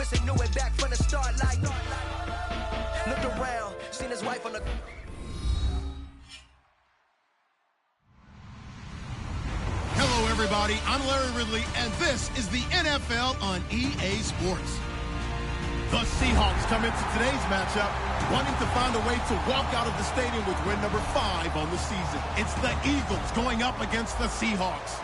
Chris and knew it back from the start like. Looked around, seen his wife on the. Hello, everybody. I'm Larry Ridley, and this is the NFL on EA Sports. The Seahawks come into today's matchup wanting to find a way to walk out of the stadium with win number 5 on the season. It's the Eagles going up against the Seahawks.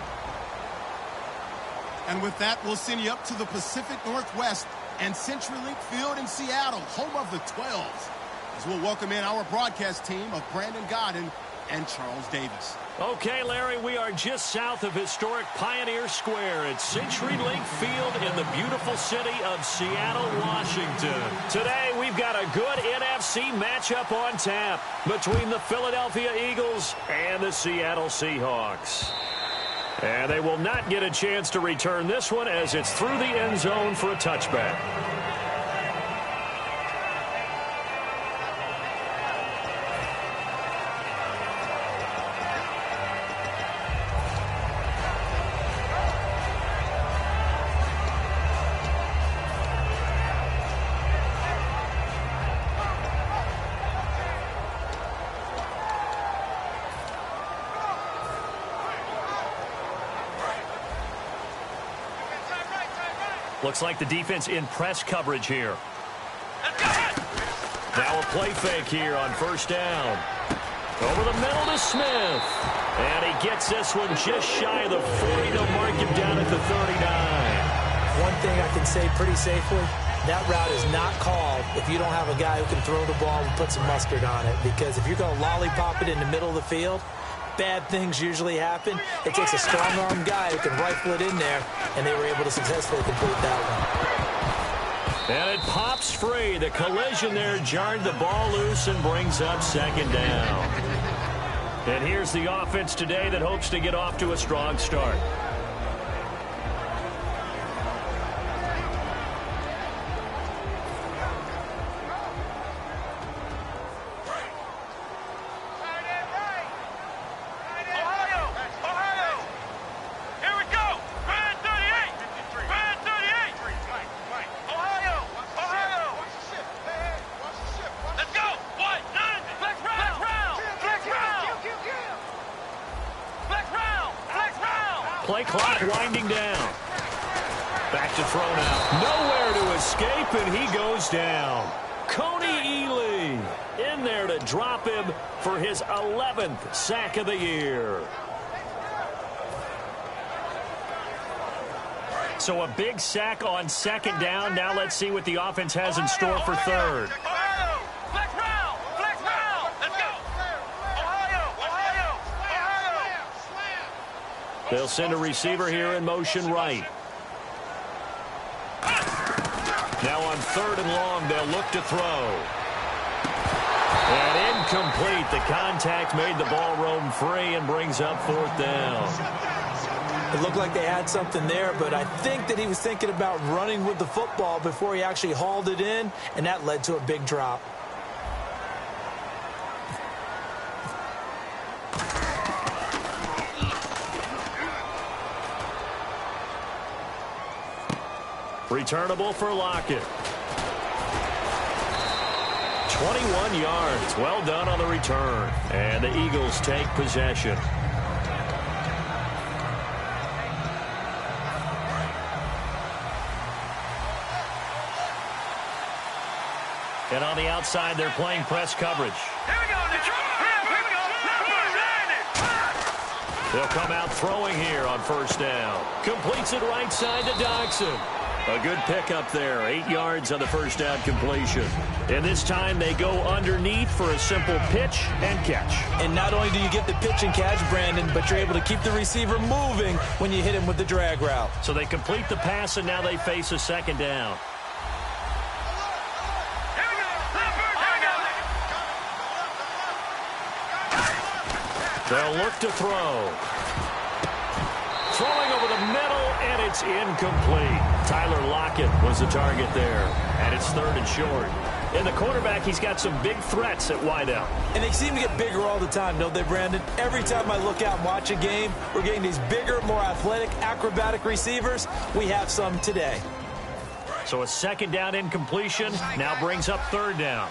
And with that, we'll send you up to the Pacific Northwest and CenturyLink Field in Seattle, home of the 12s, as we'll welcome in our broadcast team of Brandon Godden and Charles Davis. Okay, Larry, we are just south of historic Pioneer Square at CenturyLink Field in the beautiful city of Seattle, Washington. Today, we've got a good NFC matchup on tap between the Philadelphia Eagles and the Seattle Seahawks. And they will not get a chance to return this one as it's through the end zone for a touchback. Looks like the defense in press coverage here. Now a play fake here on first down. Over the middle to Smith. And he gets this one just shy of the 40 to mark him down at the 39. One thing I can say pretty safely, that route is not called if you don't have a guy who can throw the ball and put some mustard on it. Because if you're going to lollipop it in the middle of the field, bad things usually happen. It takes a strong-arm guy who can rifle it in there, and they were able to successfully complete that one. And it pops free. The collision there jarred the ball loose and brings up second down. And here's the offense today that hopes to get off to a strong start. Play clock winding down. Back to throw now. Nowhere to escape, and he goes down. Coney Ely in there to drop him for his 11th sack of the year. So a big sack on second down. Now let's see what the offense has in store for third. They'll send a receiver here in motion right. Now on third and long, they'll look to throw. And incomplete. The contact made the ball roam free and brings up fourth down. It looked like they had something there, but I think that he was thinking about running with the football before he actually hauled it in, and that led to a big drop. Returnable for Lockett. 21 yards. Well done on the return. And the Eagles take possession. And on the outside, they're playing press coverage. Here we go. They'll come out throwing here on first down. Completes it right side to Dodson. A good pickup there. 8 yards on the first down completion. And this time they go underneath for a simple pitch and catch. And not only do you get the pitch and catch, Brandon, but you're able to keep the receiver moving when you hit him with the drag route. So they complete the pass, and now they face a second down. They'll look to throw. Throwing over the middle, and it's incomplete. Tyler Lockett was the target there, and it's third and short. In the quarterback, he's got some big threats at wideout. And they seem to get bigger all the time, don't they, Brandon? Every time I look out and watch a game, we're getting these bigger, more athletic, acrobatic receivers. We have some today. So a second down incompletion now brings up third down.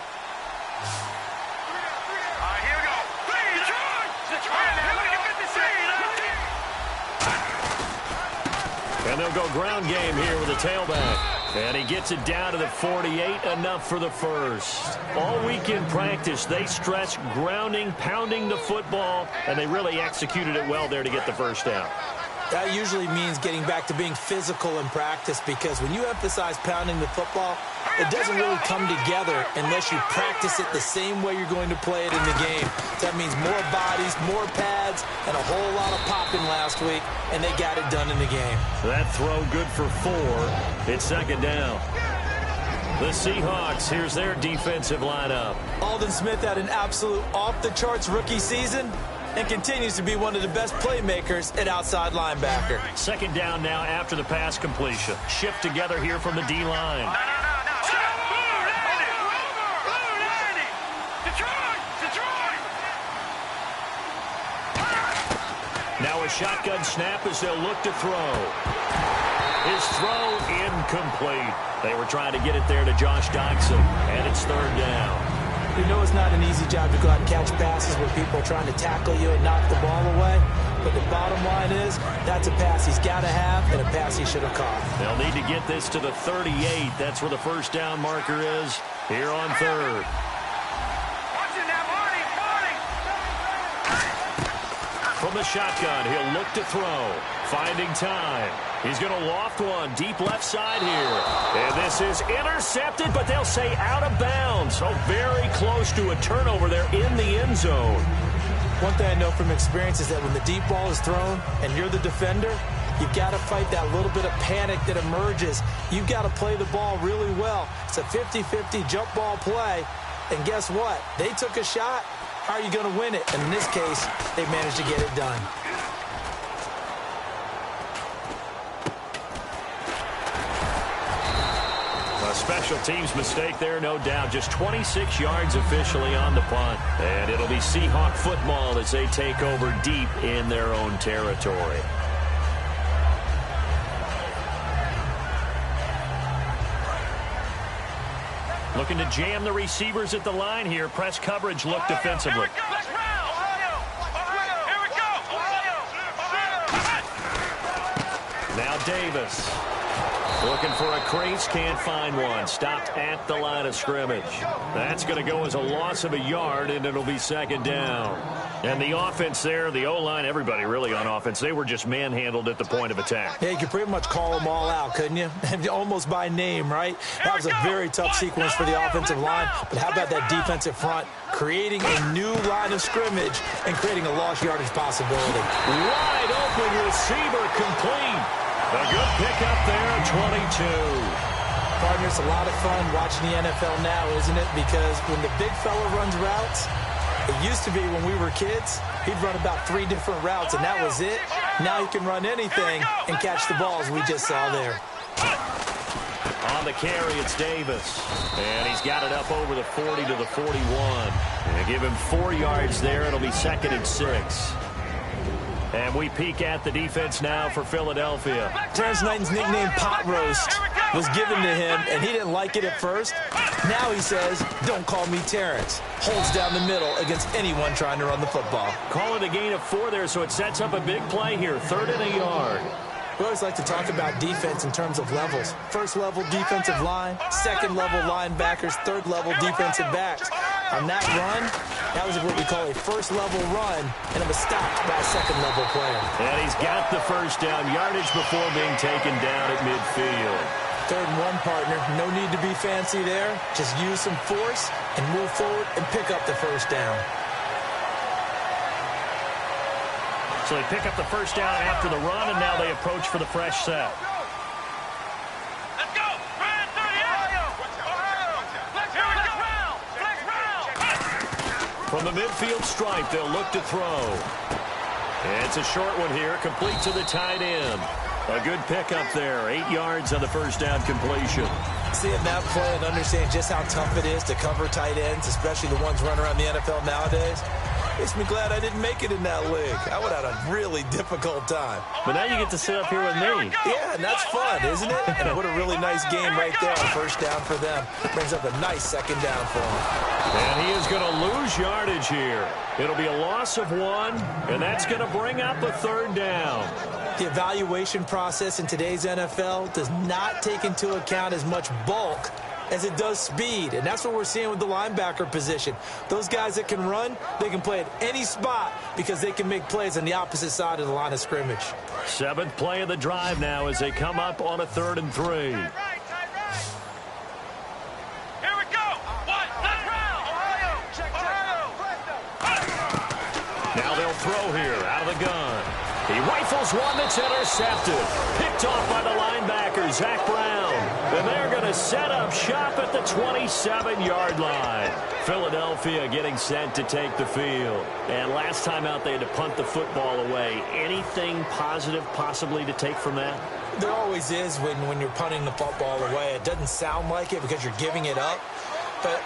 Here we go. And they'll go ground game here with a tailback. And he gets it down to the 48, enough for the first. All week in practice, they stress grounding, pounding the football, and they really executed it well there to get the first down. That usually means getting back to being physical in practice, because when you emphasize pounding the football, it doesn't really come together unless you practice it the same way you're going to play it in the game. That means more bodies, more pads, and a whole lot of popping last week, and they got it done in the game. That throw good for 4. It's second down. The Seahawks, here's their defensive lineup. Aldon Smith had an absolute off-the-charts rookie season and continues to be one of the best playmakers at outside linebacker. Second down now after the pass completion. Shift together here from the D-line. Now a shotgun snap as they'll look to throw. His throw incomplete. They were trying to get it there to Josh Doctson, and it's third down. You know it's not an easy job to go out and catch passes where people are trying to tackle you and knock the ball away. But the bottom line is, that's a pass he's got to have and a pass he should have caught. They'll need to get this to the 38. That's where the first down marker is here on third. From the shotgun, he'll look to throw. Finding time. He's going to loft one deep left side here. And this is intercepted, but they'll say out of bounds. So very close to a turnover there in the end zone. One thing I know from experience is that when the deep ball is thrown and you're the defender, you've got to fight that little bit of panic that emerges. You've got to play the ball really well. It's a 50-50 jump ball play. And guess what? They took a shot. How are you going to win it? And in this case, they managed to get it done. A special teams mistake there, no doubt. Just 26 yards officially on the punt. And it'll be Seahawk football as they take over deep in their own territory. Looking to jam the receivers at the line here. Press coverage look defensively. Now Davis. Looking for a crease, can't find one. Stopped at the line of scrimmage. That's going to go as a loss of a yard, and it'll be second down. And the offense there, the O-line, everybody really on offense, they were just manhandled at the point of attack. Yeah, you could pretty much call them all out, couldn't you? Almost by name, right? That was a very tough sequence for the offensive line. But how about that defensive front creating a new line of scrimmage and creating a lost yardage possibility? Wide open receiver complete. A good pickup there, 22. Partner, it's a lot of fun watching the NFL now, isn't it? Because when the big fella runs routes, it used to be when we were kids, he'd run about 3 different routes, and that was it. Now he can run anything and catch the balls we just saw there. On the carry, it's Davis. And he's got it up over the 40 to the 41. And give him 4 yards there. It'll be second and 6. And we peek at the defense now for Philadelphia. Terrence Knighton's nickname, Pot Roast, was given to him, and he didn't like it at first. Now he says, don't call me Terrence. Holds down the middle against anyone trying to run the football. Call it a gain of 4 there, so it sets up a big play here. 3rd and a yard. We always like to talk about defense in terms of levels. First level defensive line, second level linebackers, third level defensive backs. On that run, that was what we call a first level run, and it was stopped by a second level player. And he's got the first down, yardage before being taken down at midfield. 3rd and 1, partner. No need to be fancy there. Just use some force and move forward and pick up the first down. So they pick up the first down after the run, and now they approach for the fresh set. Let's go. From the midfield stripe, they'll look to throw. It's a short one here, complete to the tight end. A good pickup there, 8 yards on the first down completion. Seeing that play and understand just how tough it is to cover tight ends, especially the ones running around the NFL nowadays. Makes me glad I didn't make it in that league. I would have had a really difficult time. But now you get to sit up here with me. Yeah, and that's fun, isn't it? And what a really nice game right there on first down for them. Brings up a nice second down for them. And he is going to lose yardage here. It'll be a loss of 1, and that's going to bring up a third down. The evaluation process in today's NFL does not take into account as much bulk as it does speed, and that's what we're seeing with the linebacker position. Those guys that can run, they can play at any spot because they can make plays on the opposite side of the line of scrimmage. 7th play of the drive now as they come up on a 3rd and 3. Here we go. What? Let's round. Now they'll throw here out of the gun. He rifles one that's intercepted. Picked off by the linebacker, Zach Brown. And they're going to set up shop at the 27-yard line. Philadelphia getting set to take the field. And last time out, they had to punt the football away. Anything positive possibly to take from that? There always is when you're punting the football away. It doesn't sound like it because you're giving it up. But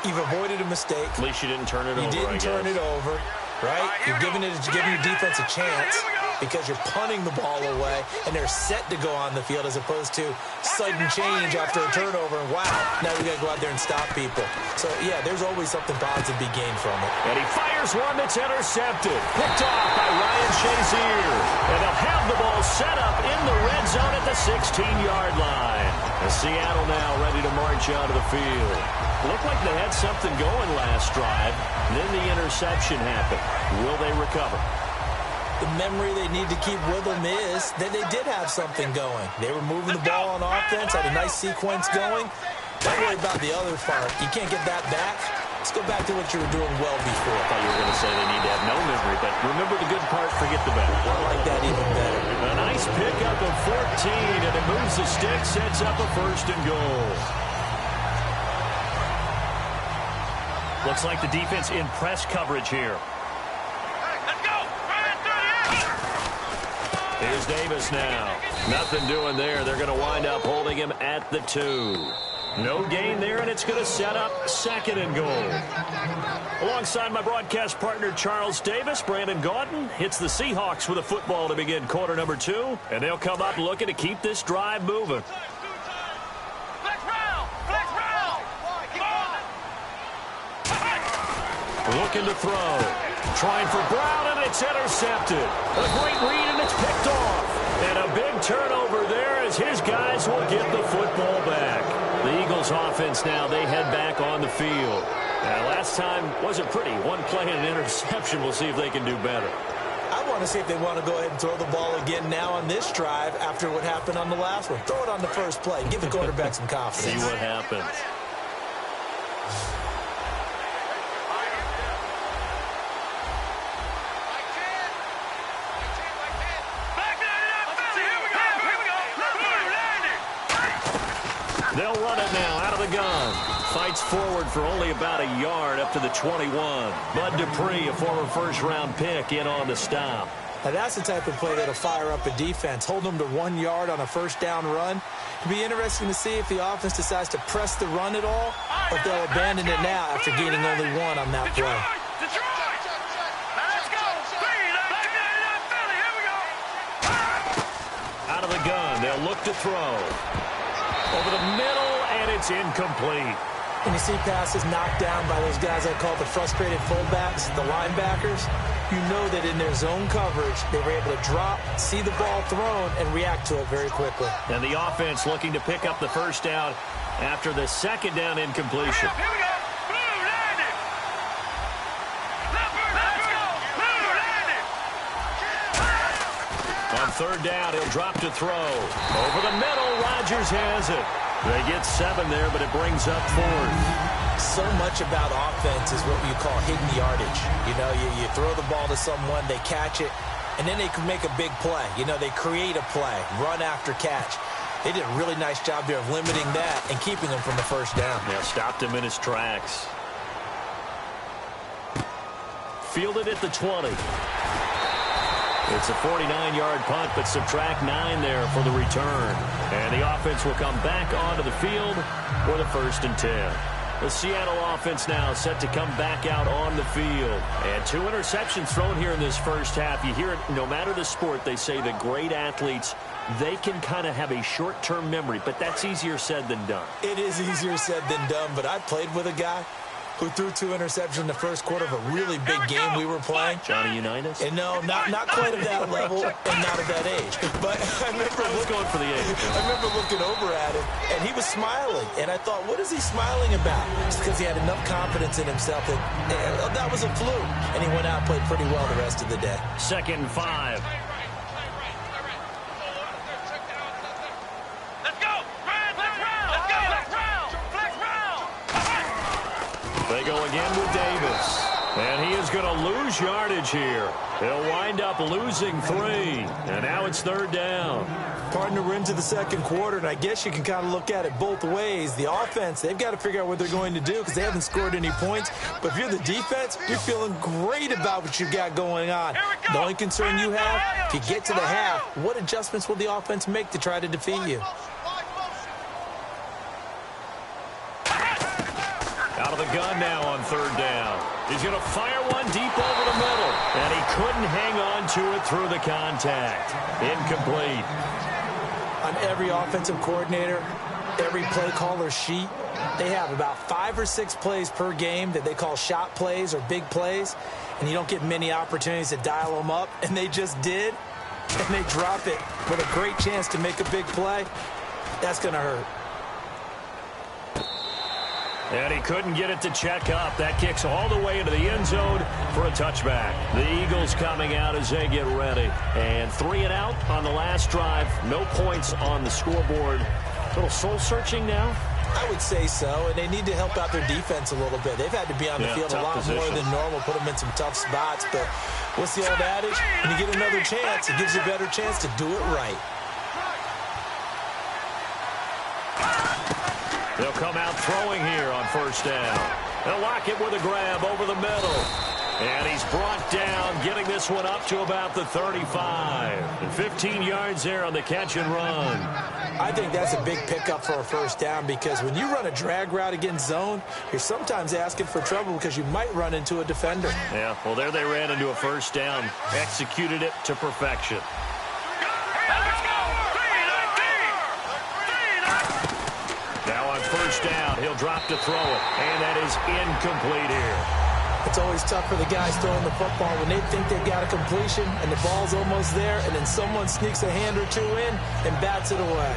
you've avoided a mistake. At least you didn't turn it over, You didn't turn it over, right? You're giving your defense a chance because you're punting the ball away, and they're set to go on the field as opposed to sudden change after a turnover. And wow, now we got to go out there and stop people. So, yeah, there's always something positive to be gained from it. And he fires one that's intercepted. Picked off by Ryan Shazier. And they'll have the ball set up in the red zone at the 16-yard line. And Seattle now ready to march out of the field. Looked like they had something going last drive. Then the interception happened. Will they recover? The memory they need to keep with them is that they did have something going. They were moving the ball on offense, had a nice sequence going. Don't worry about the other part. You can't get that back. Let's go back to what you were doing well before. I thought you were going to say they need to have no memory, but remember the good part, forget the bad. I like that even better. A nice pickup of 14, and it moves the stick, sets up a 1st and goal. Looks like the defense in press coverage here. Here's Davis now. Nothing doing there. They're going to wind up holding him at the 2. No gain there, and it's going to set up 2nd and goal. Alongside my broadcast partner, Charles Davis, Brandon Gaudin hits the Seahawks with a football to begin quarter number 2, and they'll come up looking to keep this drive moving. Looking to throw. Trying for Brown, and it's intercepted. A great read, and it's picked off. And a big turnover there as his guys will get the football back. The Eagles offense now, they head back on the field. Last time wasn't pretty. One play and an interception. We'll see if they can do better. I want to see if they want to go ahead and throw the ball again now on this drive after what happened on the last one. Throw it on the first play. Give the quarterback some confidence. See what happens. They'll run it now out of the gun. Fights forward for only about a yard up to the 21. Bud Dupree, a former first-round pick, in on the stop. Now that's the type of play that'll fire up a defense. Hold them to 1 yard on a first down run. It'll be interesting to see if the offense decides to press the run at all or if they'll abandon it now after gaining only 1 on that play. Out of the gun, they'll look to throw. Over the middle, and it's incomplete. When you see passes knocked down by those guys I call the frustrated fullbacks, the linebackers, you know that in their zone coverage, they were able to drop, see the ball thrown, and react to it very quickly. And the offense looking to pick up the first down after the second down incompletion. On third down, he'll drop to throw. Over the middle, Rodgers has it. They get 7 there, but it brings up 4th. So much about offense is what you call hidden yardage. You know, you throw the ball to someone, they catch it, and then they can make a big play. You know, they create a play, run after catch. They did a really nice job there of limiting that and keeping him from the first down. Yeah, stopped him in his tracks. Fielded at the 20. It's a 49-yard punt, but subtract 9 there for the return. And the offense will come back onto the field for the 1st and 10. The Seattle offense now set to come back out on the field. And 2 interceptions thrown here in this first half. You hear it, no matter the sport, they say that great athletes, they can kind of have a short-term memory, but that's easier said than done. It is easier said than done, but I played with a guy who threw 2 interceptions in the first quarter of a really big game we were playing. Johnny Unitas? And no, not quite at that level and not at that age. But I was going for the age. I remember looking over at him, and he was smiling. And I thought, what is he smiling about? It's because he had enough confidence in himself that that was a fluke. And he went out and played pretty well the rest of the day. 2nd and 5. They go again with Davis. And he is going to lose yardage here. He'll wind up losing 3. And now it's 3rd down. Partner, we're into the second quarter, and I guess you can kind of look at it both ways. The offense, they've got to figure out what they're going to do because they haven't scored any points. But if you're the defense, you're feeling great about what you've got going on. The only concern you have, if you get to the half, what adjustments will the offense make to try to defeat you? Out of the gun now on 3rd down. He's going to fire one deep over the middle. And he couldn't hang on to it through the contact. Incomplete. On every offensive coordinator, every play caller sheet, they have about 5 or 6 plays per game that they call shot plays or big plays. And you don't get many opportunities to dial them up. And they just did. And they drop it with a great chance to make a big play. That's going to hurt. And he couldn't get it to check up. That kicks all the way into the end zone for a touchback. The Eagles coming out as they get ready. And 3 and out on the last drive. No points on the scoreboard. A little soul-searching now? I would say so, and they need to help out their defense a little bit. They've had to be on the field a lot more than normal, put them in some tough spots. But what's the old adage? When you get another chance, it gives you a better chance to do it right. They'll come out throwing here on 1st down. They'll lock it with a grab over the middle. And he's brought down, getting this one up to about the 35. And 15 yards there on the catch and run. I think that's a big pickup for a 1st down because when you run a drag route against zone, you're sometimes asking for trouble because you might run into a defender. Yeah, well, there they ran into a 1st down. Executed it to perfection. Now on 1st down, he'll drop to throw it. And that is incomplete here. It's always tough for the guys throwing the football when they think they've got a completion and the ball's almost there, and then someone sneaks a hand or 2 in and bats it away.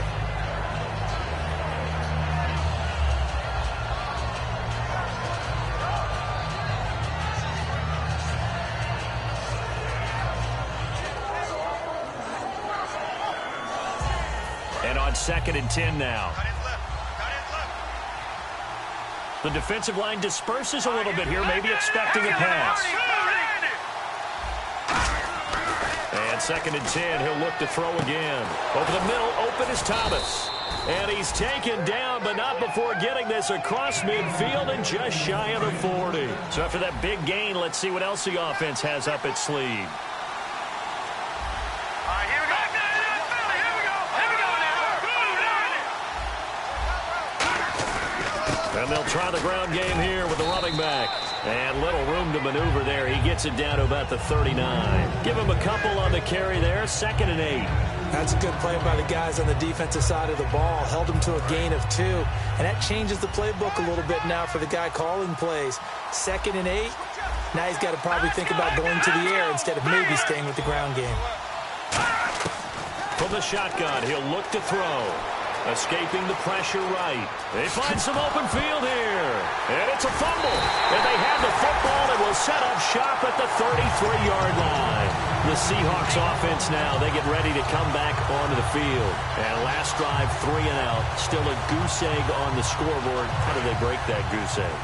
And on 2nd and 10 now. The defensive line disperses a little bit here, maybe expecting a pass. And 2nd and 10, he'll look to throw again. Over the middle, open is Thomas. And he's taken down, but not before getting this across midfield and just shy of the 40. So after that big gain, let's see what else the offense has up its sleeve. And they'll try the ground game here with the running back. And little room to maneuver there. He gets it down to about the 39. Give him a couple on the carry there. 2nd and 8. That's a good play by the guys on the defensive side of the ball. Held him to a gain of 2. And that changes the playbook a little bit now for the guy calling plays. 2nd and 8. Now he's got to probably think about going to the air instead of maybe staying with the ground game. From the shotgun, he'll look to throw. Escaping the pressure right. They find some open field here. And it's a fumble. And they have the football and will set up shop at the 33-yard line. The Seahawks offense now, they get ready to come back onto the field. And last drive, 3 and out. Still a goose egg on the scoreboard. How do they break that goose egg?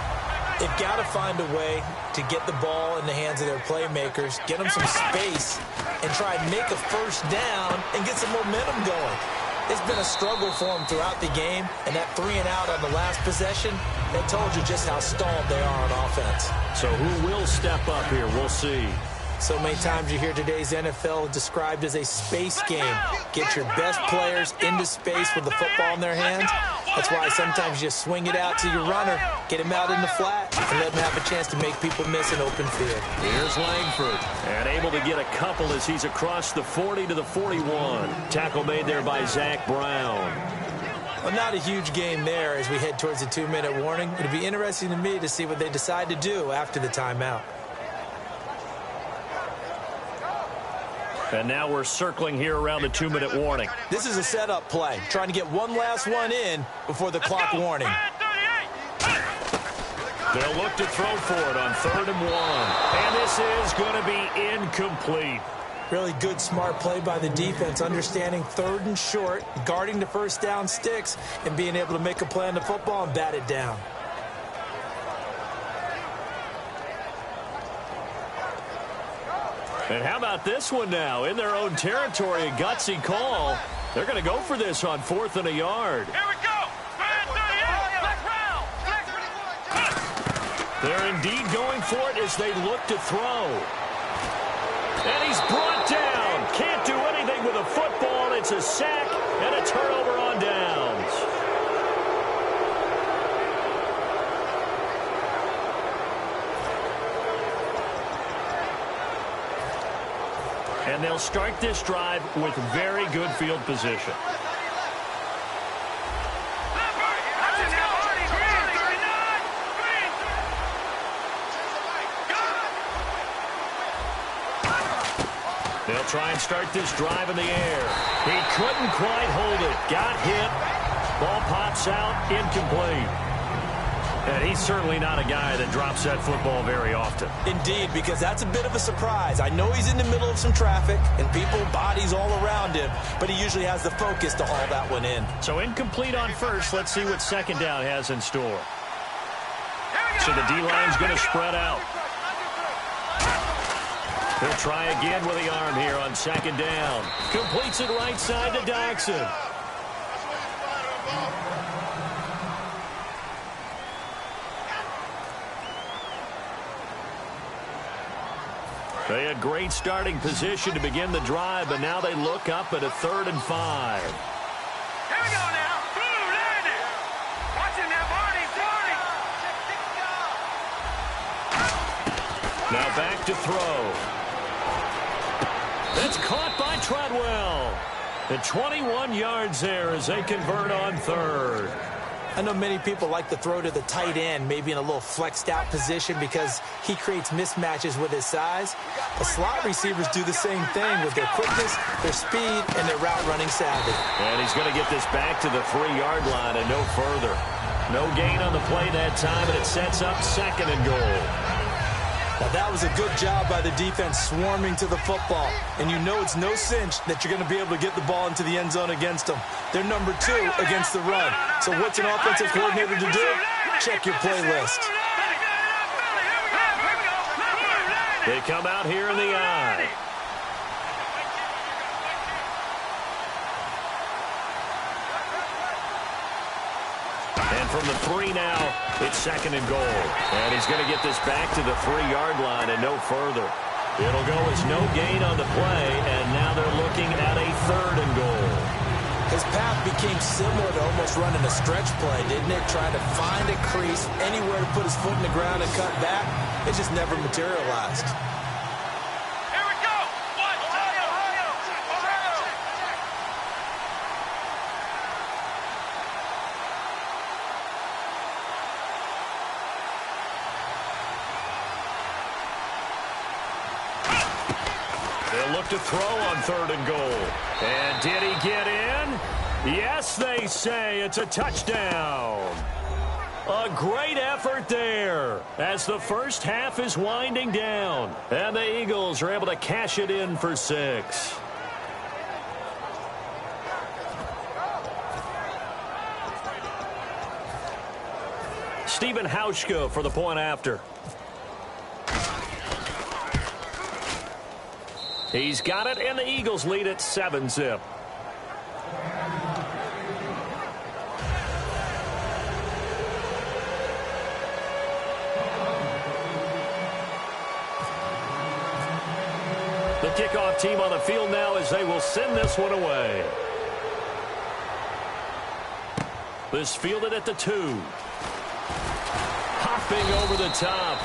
They've got to find a way to get the ball in the hands of their playmakers, get them some space, and try and make a 1st down and get some momentum going. It's been a struggle for them throughout the game, and that 3 and out on the last possession, that told you just how stalled they are on offense. So who will step up here? We'll see. So many times you hear today's NFL described as a space game. Get your best players into space with the football in their hands. That's why sometimes you just swing it out to your runner, get him out in the flat, and let him have a chance to make people miss an open field. Here's Langford, and able to get a couple as he's across the 40 to the 41. Tackle made there by Zach Brown. Well, not a huge game there as we head towards the 2-minute warning. It'll be interesting to me to see what they decide to do after the timeout. And now we're circling here around the 2-minute warning. This is a setup play, trying to get one last one in before the clock warning. They'll look to throw for it on 3rd and 1. And this is going to be incomplete. Really good, smart play by the defense, understanding 3rd and short, guarding the first down sticks, and being able to make a play on the football and bat it down. And how about this one now? In their own territory, a gutsy call. They're going to go for this on 4th and a yard. Here we go. They're indeed going for it as they look to throw. And he's brought down. Can't do anything with a football. It's a sack and a turnover on downs. And they'll start this drive with very good field position. They'll try and start this drive in the air. He couldn't quite hold it. Got hit. Ball pops out. Incomplete. And he's certainly not a guy that drops that football very often. Indeed, because that's a bit of a surprise. I know he's in the middle of some traffic and people, bodies all around him, but he usually has the focus to haul that one in. So incomplete on first. Let's see what 2nd down has in store. So the D-line's going to spread out. He'll try again with the arm here on 2nd down. Completes it right side to Doxson. They had great starting position to begin the drive, but now they look up at a 3rd and 5. Here we go now. Blue landed. Watching that Barney. Now back to throw. That's caught by Treadwell. At 21 yards there as they convert on 3rd. I know many people like to throw to the tight end, maybe in a little flexed out position because he creates mismatches with his size. The slot receivers do the same thing with their quickness, their speed, and their route running savvy. And he's going to get this back to the 3-yard line and no further. No gain on the play that time, and it sets up 2nd and goal. Now, that was a good job by the defense swarming to the football. And you know it's no cinch that you're going to be able to get the ball into the end zone against them. They're number 2 against the run. So what's an offensive coordinator to do? Check your playlist. They come out here in the eye. And from the 3 now, it's 2nd and goal. And he's going to get this back to the 3-yard line and no further. It'll go as no gain on the play, and now they're looking at a 3rd and goal. His path became similar to almost running a stretch play, didn't it? Trying to find a crease, anywhere to put his foot in the ground and cut back. It just never materialized. Here we go. Ohio. They'll look to throw on 3rd and goal. And did he get in? Yes, they say. It's a touchdown. A great effort there as the first half is winding down. And the Eagles are able to cash it in for 6. Stephen Hauschka for the point after. He's got it, and the Eagles lead at 7-zip. kickoff team on the field now as they will send this one away. This fielded at the 2. Hopping over the top.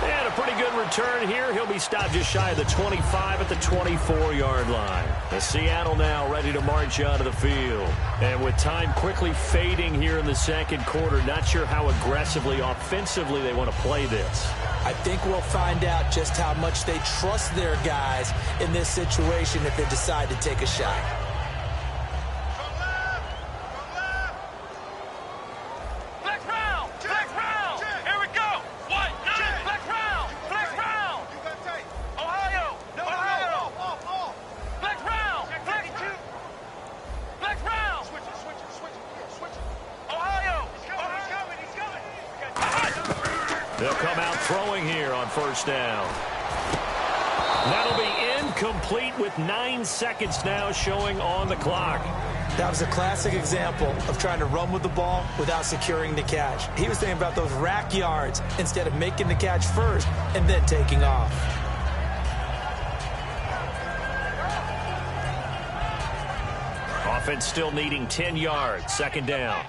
And a pretty good return here. He'll be stopped just shy of the 25 at the 24-yard line. The Seattle now ready to march onto the field. And with time quickly fading here in the second quarter, not sure how aggressively, offensively they want to play this. I think we'll find out just how much they trust their guys in this situation if they decide to take a shot. They'll come out throwing here on first down. That'll be incomplete with 9 seconds now showing on the clock. That was a classic example of trying to run with the ball without securing the catch. He was thinking about those rack yards instead of making the catch first and then taking off. Offense still needing 10 yards. Second down.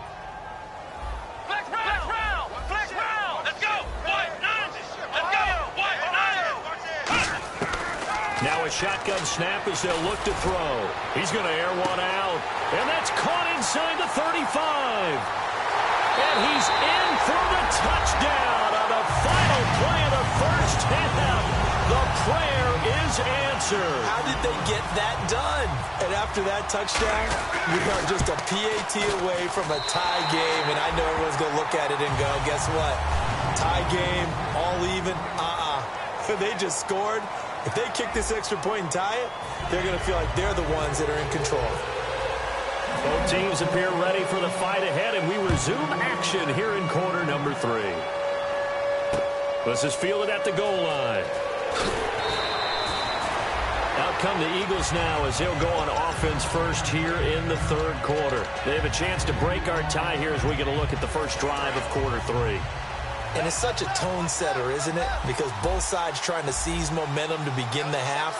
Now a shotgun snap as they'll look to throw. He's going to air one out. And that's caught inside the 35. And he's in for the touchdown on the final play of the first half. The prayer is answered. How did they get that done? And after that touchdown, we are just a PAT away from a tie game. And I know everyone's going to look at it and go, guess what? Tie game, all even, They just scored. If they kick this extra point and tie it, they're going to feel like they're the ones that are in control. Both teams appear ready for the fight ahead, and we resume action here in quarter number 3. This is fielded at the goal line. Out come the Eagles now as they'll go on offense first here in the third quarter. They have a chance to break our tie here as we get a look at the first drive of quarter 3. And it's such a tone setter, isn't it? Because both sides trying to seize momentum to begin the half.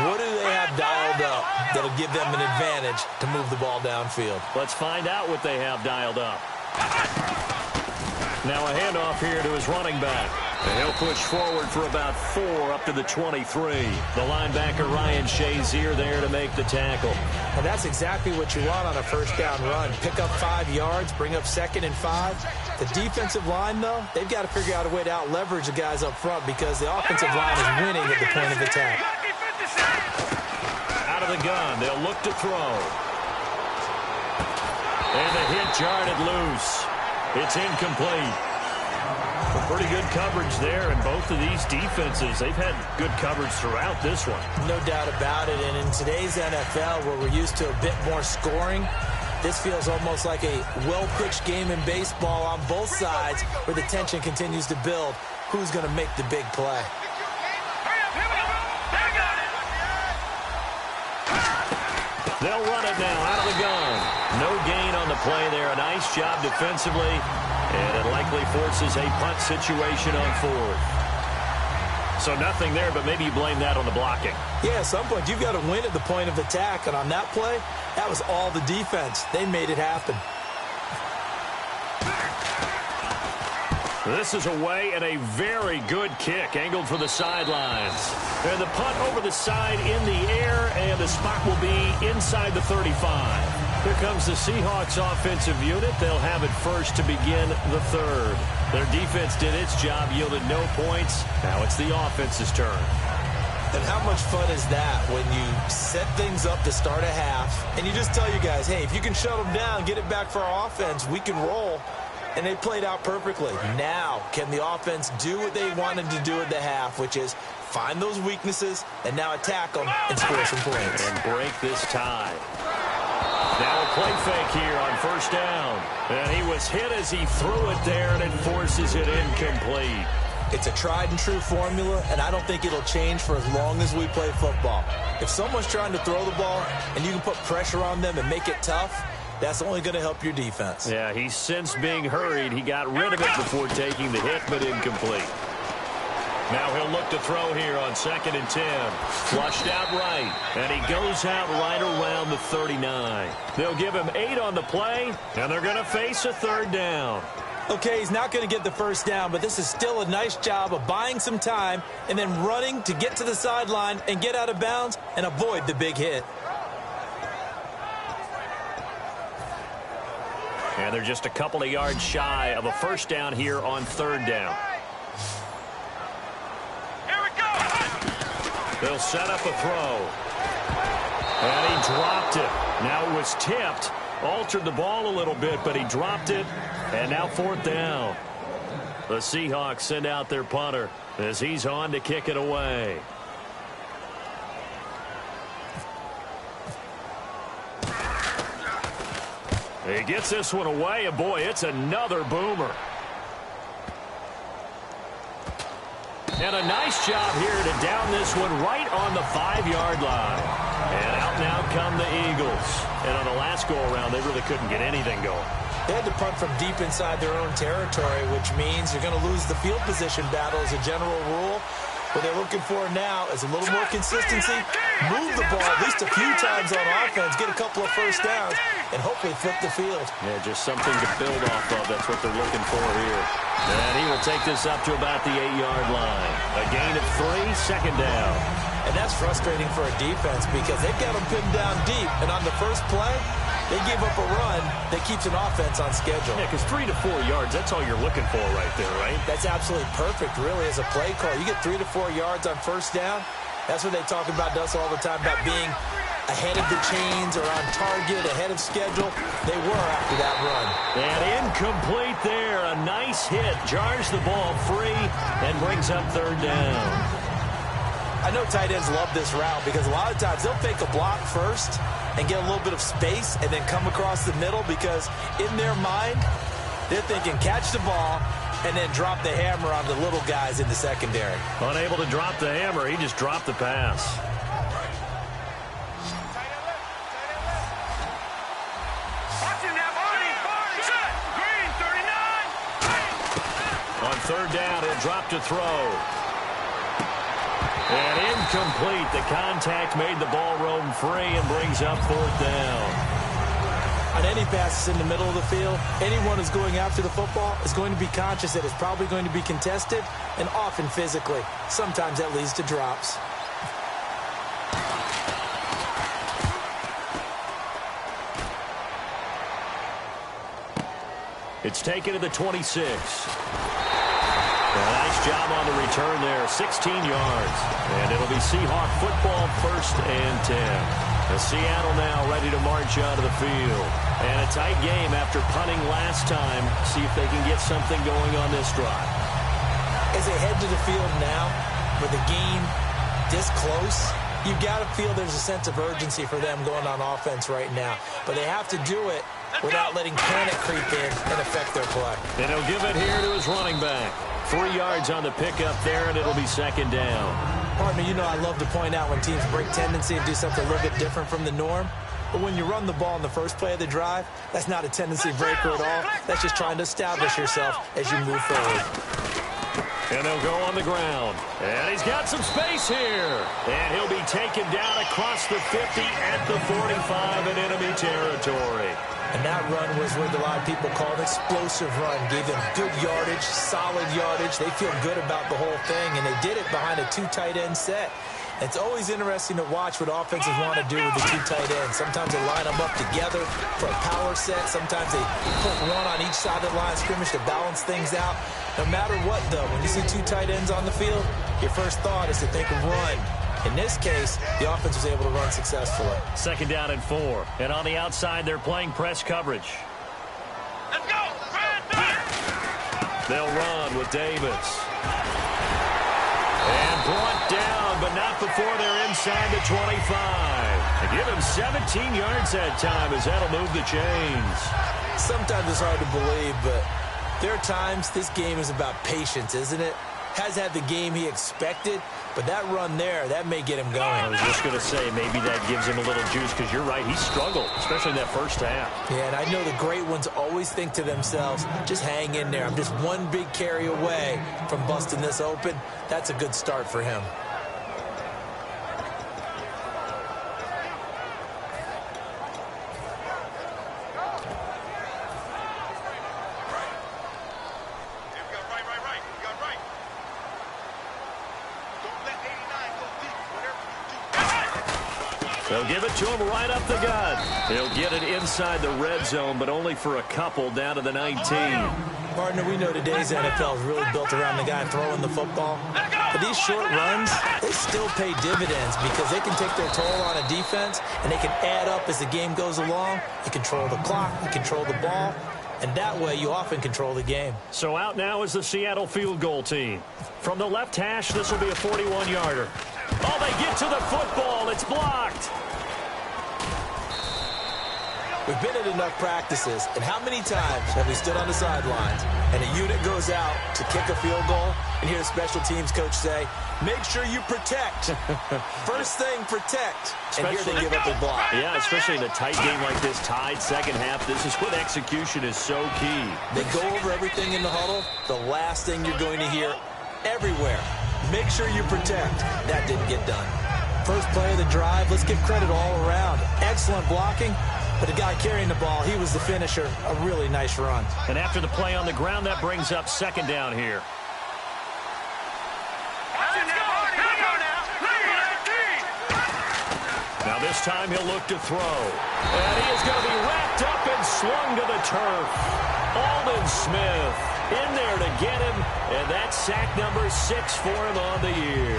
What do they have dialed up that'll give them an advantage to move the ball downfield? Let's find out what they have dialed up. Now a handoff here to his running back. And he'll push forward for about 4 up to the 23. The linebacker Ryan Shazier there to make the tackle. And that's exactly what you want on a first down run. Pick up 5 yards, bring up 2nd and 5. The defensive line, though, they've got to figure out a way to out-leverage the guys up front because the offensive line is winning at the point of attack. Out of the gun, they'll look to throw. And the hit jarred loose. It's incomplete. Pretty good coverage there, and both of these defenses, they've had good coverage throughout this one. No doubt about it, and in today's NFL, where we're used to a bit more scoring, this feels almost like a well-pitched game in baseball on both sides where the tension continues to build. Who's going to make the big play? They'll run it now out of the gun. No gain on the play there. A nice job defensively, and it likely forces a punt situation on 4th. So nothing there, but maybe you blame that on the blocking. Yeah, at some point you've got to win at the point of attack, and on that play, that was all the defense. They made it happen. This is away and a very good kick, angled for the sidelines. And the punt over the side in the air, and the spot will be inside the 35. Here comes the Seahawks offensive unit. They'll have it first to begin the third. Their defense did its job, yielded no points. Now it's the offense's turn. And how much fun is that when you set things up to start a half, and you just tell your guys, hey, if you can shut them down, get it back for our offense, we can roll. And they played out perfectly. Now, can the offense do what they wanted to do at the half, which is find those weaknesses and now attack them and score some points. And break this tie. Now a play fake here on first down. And he was hit as he threw it there, and it forces it incomplete. It's a tried and true formula, and I don't think it'll change for as long as we play football. If someone's trying to throw the ball and you can put pressure on them and make it tough, that's only going to help your defense. Yeah, he's since being hurried. He got rid of it before taking the hit, but incomplete. Now he'll look to throw here on 2nd and 10. Flushed out right, and he goes out right around the 39. They'll give him 8 on the play, and they're going to face a 3rd down. Okay, he's not going to get the first down, but this is still a nice job of buying some time and then running to get to the sideline and get out of bounds and avoid the big hit. And they're just a couple of yards shy of a first down here on 3rd down. Here we go. They'll set up a throw. And he dropped it. Now it was tipped. Altered the ball a little bit, but he dropped it. And now 4th down. The Seahawks send out their punter as he's on to kick it away. He gets this one away, and boy, it's another boomer. And a nice job here to down this one right on the 5-yard line. And out now come the Eagles. And on the last go-around, they really couldn't get anything going. They had to punt from deep inside their own territory, which means you're going to lose the field position battle as a general rule. What they're looking for now is a little more consistency, move the ball at least a few times on offense, get a couple of first downs, and hopefully flip the field. Yeah, just something to build off of. That's what they're looking for here. And he will take this up to about the 8-yard line. A gain of 3, 2nd down. And that's frustrating for a defense because they've got them pinned down deep, and on the first play, they give up a run that keeps an offense on schedule. Yeah, because 3 to 4 yards, that's all you're looking for right there, right? That's absolutely perfect, really, as a play call. You get 3 to 4 yards on first down. That's what they talk about to us all the time, about being ahead of the chains or on target, ahead of schedule. They were after that run. And incomplete there. A nice hit. Jars the ball free and brings up 3rd down. I know tight ends love this route because a lot of times they'll fake a block first and get a little bit of space and then come across the middle because in their mind, they're thinking catch the ball and then drop the hammer on the little guys in the secondary. Unable to drop the hammer, he just dropped the pass. Watching that body. Set. Green, 39. On 3rd down, he'll drop to throw. And incomplete. The contact made the ball roam free and brings up 4th down. On any passes in the middle of the field, anyone who's going after the football is going to be conscious that it's probably going to be contested and often physically. Sometimes that leads to drops. It's taken to the 26. A nice job on the return there, 16 yards. And it'll be Seahawk football, 1st and 10. The Seattle now ready to march out of the field. And a tight game after punting last time. See if they can get something going on this drive. As they head to the field now, with the game this close, you've got to feel there's a sense of urgency for them going on offense right now. But they have to do it without letting panic creep in and affect their play. And he'll give it here to his running back. 3 yards on the pickup there, and it'll be 2nd down. Pardon me, you know I love to point out when teams break tendency and do something a little bit different from the norm. But when you run the ball in the first play of the drive, that's not a tendency breaker at all. That's just trying to establish yourself as you move forward. And they'll go on the ground. And he's got some space here. And he'll be taken down across the 50 at the 45 in enemy territory. And that run was what a lot of people call an explosive run. Gave them good yardage, solid yardage. They feel good about the whole thing, and they did it behind a 2 tight end set. It's always interesting to watch what offenses want to do with the 2 tight ends. Sometimes they line them up together for a power set. Sometimes they put one on each side of the line of scrimmage to balance things out. No matter what, though, when you see 2 tight ends on the field, your first thought is to think of run. In this case, the offense was able to run successfully. 2nd down and 4. And on the outside, they're playing press coverage. Let's go. They'll run with Davis. And brought down, but not before they're inside the 25. They give him 17 yards that time as that'll move the chains. Sometimes it's hard to believe, but there are times this game is about patience, isn't it? has had the game he expected, but that run there, that may get him going. I was just going to say, maybe that gives him a little juice, because you're right, he struggled, especially in that first half. Yeah, and I know the great ones always think to themselves, just hang in there. I'm just one big carry away from busting this open. That's a good start for him. They'll give it to him right up the gut. He'll get it inside the red zone, but only for a couple, down to the 19. Partner, we know today's NFL is really built around the guy throwing the football. But these short runs, they still pay dividends because they can take their toll on a defense, and they can add up as the game goes along. You control the clock, you control the ball, and that way you often control the game. So out now is the Seattle field goal team. From the left hash, this will be a 41-yarder. Oh, they get to the football. It's blocked. We've been at enough practices, and how many times have we stood on the sidelines and a unit goes out to kick a field goal and hear the special teams coach say, make sure you protect. First thing, protect. And here they give up a block. Yeah, especially in a tight game like this, tied second half. This is when execution is so key. They go over everything in the huddle. The last thing you're going to hear everywhere, make sure you protect. That didn't get done. First play of the drive, let's give credit all around. Excellent blocking. But the guy carrying the ball, he was the finisher. A really nice run. And after the play on the ground, that brings up second down here. Now this time he'll look to throw. And he is going to be wrapped up and slung to the turf. Aldon Smith in there to get him. And that's sack number 6 for him on the year.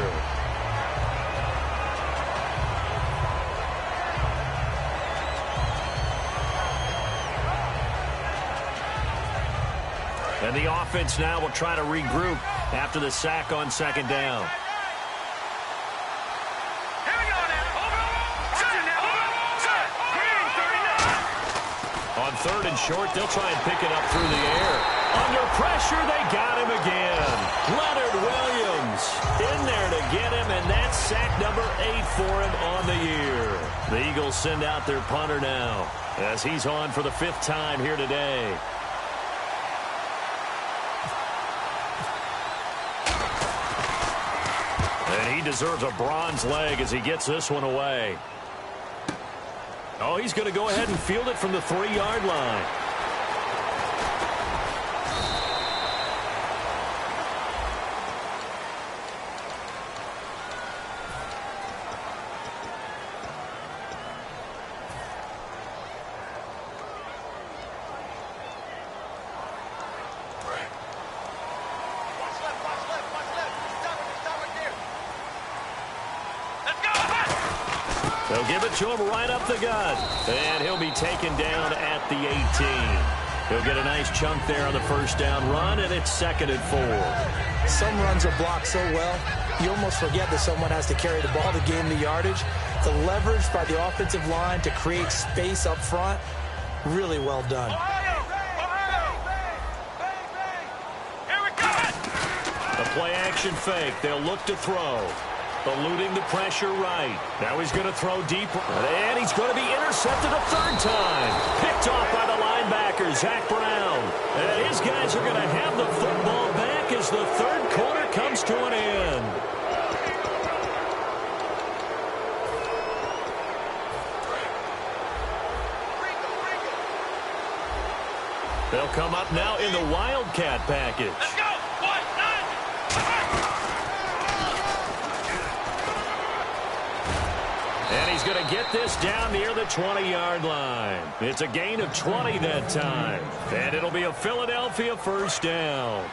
And the offense now will try to regroup after the sack on second down. On third and short, they'll try and pick it up through the air. Under pressure, they got him again. Leonard Williams in there to get him, and that's sack number 8 for him on the year. The Eagles send out their punter now as he's on for the 5th time here today. And he deserves a bronze leg as he gets this one away. Oh, he's going to go ahead and field it from the 3-yard line. They'll give it to him right up the gut. And he'll be taken down at the 18. He'll get a nice chunk there on the first down run, and it's 2nd and 4. Some runs are blocked so well, you almost forget that someone has to carry the ball to gain the yardage. The leverage by the offensive line to create space up front, really well done. The play-action fake. They'll look to throw. Eluding the pressure right. Now he's going to throw deep. And he's going to be intercepted a 3rd time. Picked off by the linebacker, Zach Brown. And his guys are going to have the football back as the 3rd quarter comes to an end. They'll come up now in the Wildcat package. Let's go! 1, 9. And he's going to get this down near the 20-yard line. It's a gain of 20 that time. And it'll be a Philadelphia 1st down.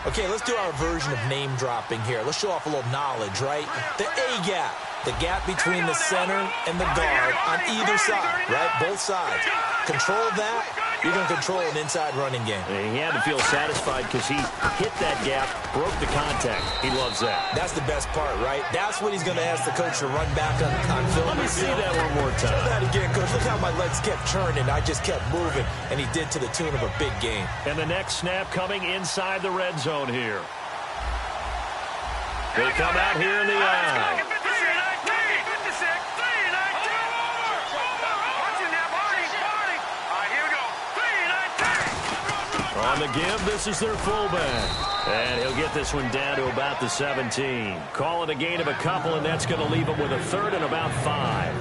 Okay, let's do our version of name dropping here. Let's show off a little knowledge, right? The A-gap. The gap between the center and the guard on either side, right? Both sides. Control that, you're going to control an inside running game. And he had to feel satisfied because he hit that gap, broke the contact. He loves that. That's the best part, right? That's what he's going to ask the coach to run back on film. Let me see that one more time. Do that again, coach. Look how my legs kept turning. I just kept moving, and he did to the tune of a big game. And the next snap coming inside the red zone here. They come out here in the eye. On the give, this is their fullback. And he'll get this one down to about the 17. Call it a gain of a couple, and that's going to leave him with a third and about 5.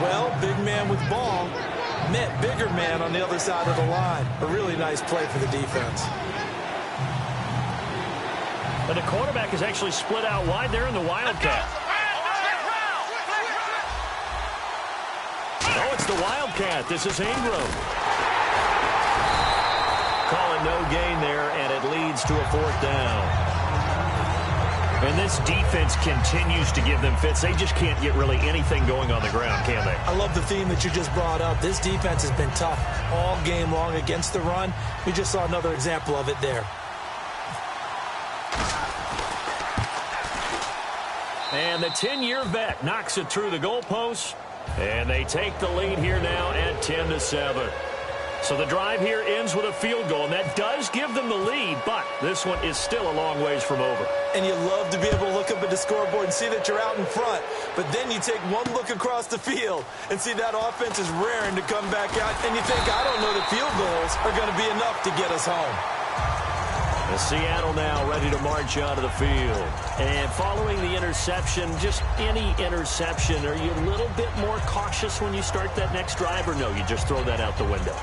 Well, big man with ball met bigger man on the other side of the line. A really nice play for the defense. And the quarterback is actually split out wide there in the Wildcat. Oh, it's the Wildcat. This is Ingram. Call it no gain there, and it leads to a 4th down. And this defense continues to give them fits. They just can't get really anything going on the ground, can they? I love the theme that you just brought up. This defense has been tough all game long against the run. We just saw another example of it there. And the 10-year vet knocks it through the goalpost. And they take the lead here now at 10-7. So the drive here ends with a field goal, and that does give them the lead, but this one is still a long ways from over. And you love to be able to look up at the scoreboard and see that you're out in front, but then you take one look across the field and see that offense is raring to come back out, and you think, I don't know that field goals are going to be enough to get us home. The Seattle now ready to march out of the field. And following the interception, just any interception, are you a little bit more cautious when you start that next drive, or no, you just throw that out the window?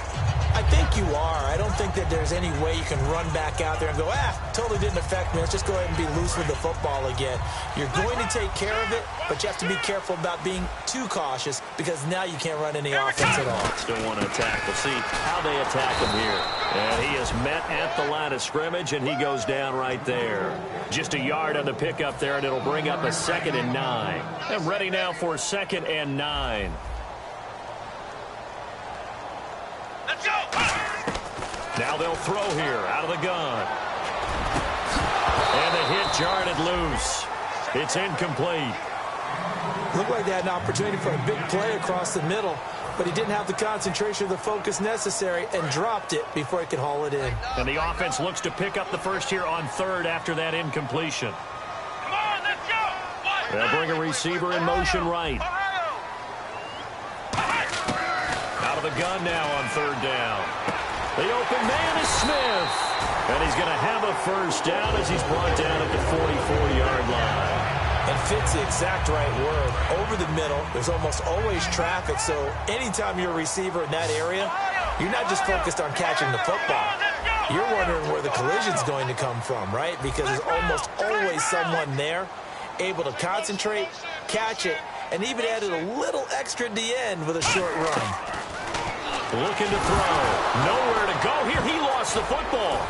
I think you are. I don't think that there's any way you can run back out there and go, totally didn't affect me. Let's just go ahead and be loose with the football again. You're going to take care of it, but you have to be careful about being too cautious because now you can't run any offense at all. Still want to attack. We'll see how they attack him here. And he is met at the line of scrimmage, and he goes down right there. Just a yard on the pickup there, and it'll bring up a 2nd and 9. And ready now for 2nd and 9. Now they'll throw here out of the gun. And the hit jarred it loose. It's incomplete. Looked like they had an opportunity for a big play across the middle, but he didn't have the concentration or the focus necessary and dropped it before he could haul it in. And the offense looks to pick up the first here on 3rd after that incompletion. Come on, let's go. They'll bring a receiver in motion right. Out of the gun now on 3rd down. The open man is Smith. And he's going to have a first down as he's brought down at the 44-yard line. And fits the exact right word. Over the middle, there's almost always traffic, so anytime you're a receiver in that area, you're not just focused on catching the football. You're wondering where the collision's going to come from, right? Because there's almost always someone there able to concentrate, catch it, and even added a little extra at the end with a short run. Looking to throw. Nowhere to go here. He lost the football.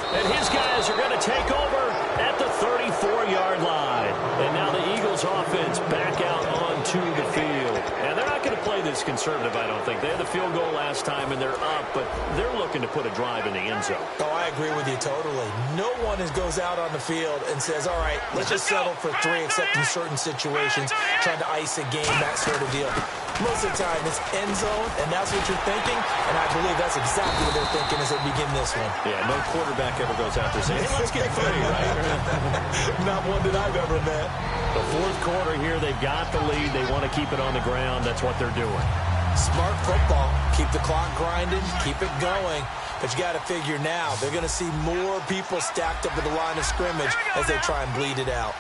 And his guys are going to take over at the 34-yard line. And now the Eagles offense back out onto the field. And they're not going to play this conservative, I don't think. They had the field goal last time, and they're up, but they're looking to put a drive in the end zone. Oh, I agree with you totally. No one goes out on the field and says, all right, let's just settle for 3, except in certain situations, trying to ice a game, that sort of deal. Most of the time, it's end zone, and that's what you're thinking, and I believe that's exactly what they're thinking as they begin this one. Yeah, no quarterback ever goes out there saying, hey, let's get 3, right? Not one that I've ever met. The 4th quarter here, they've got the lead. They want to keep it on the ground. That's what they're doing. Smart football. Keep the clock grinding, keep it going. But you got to figure now, they're going to see more people stacked up at the line of scrimmage as they try and bleed it out.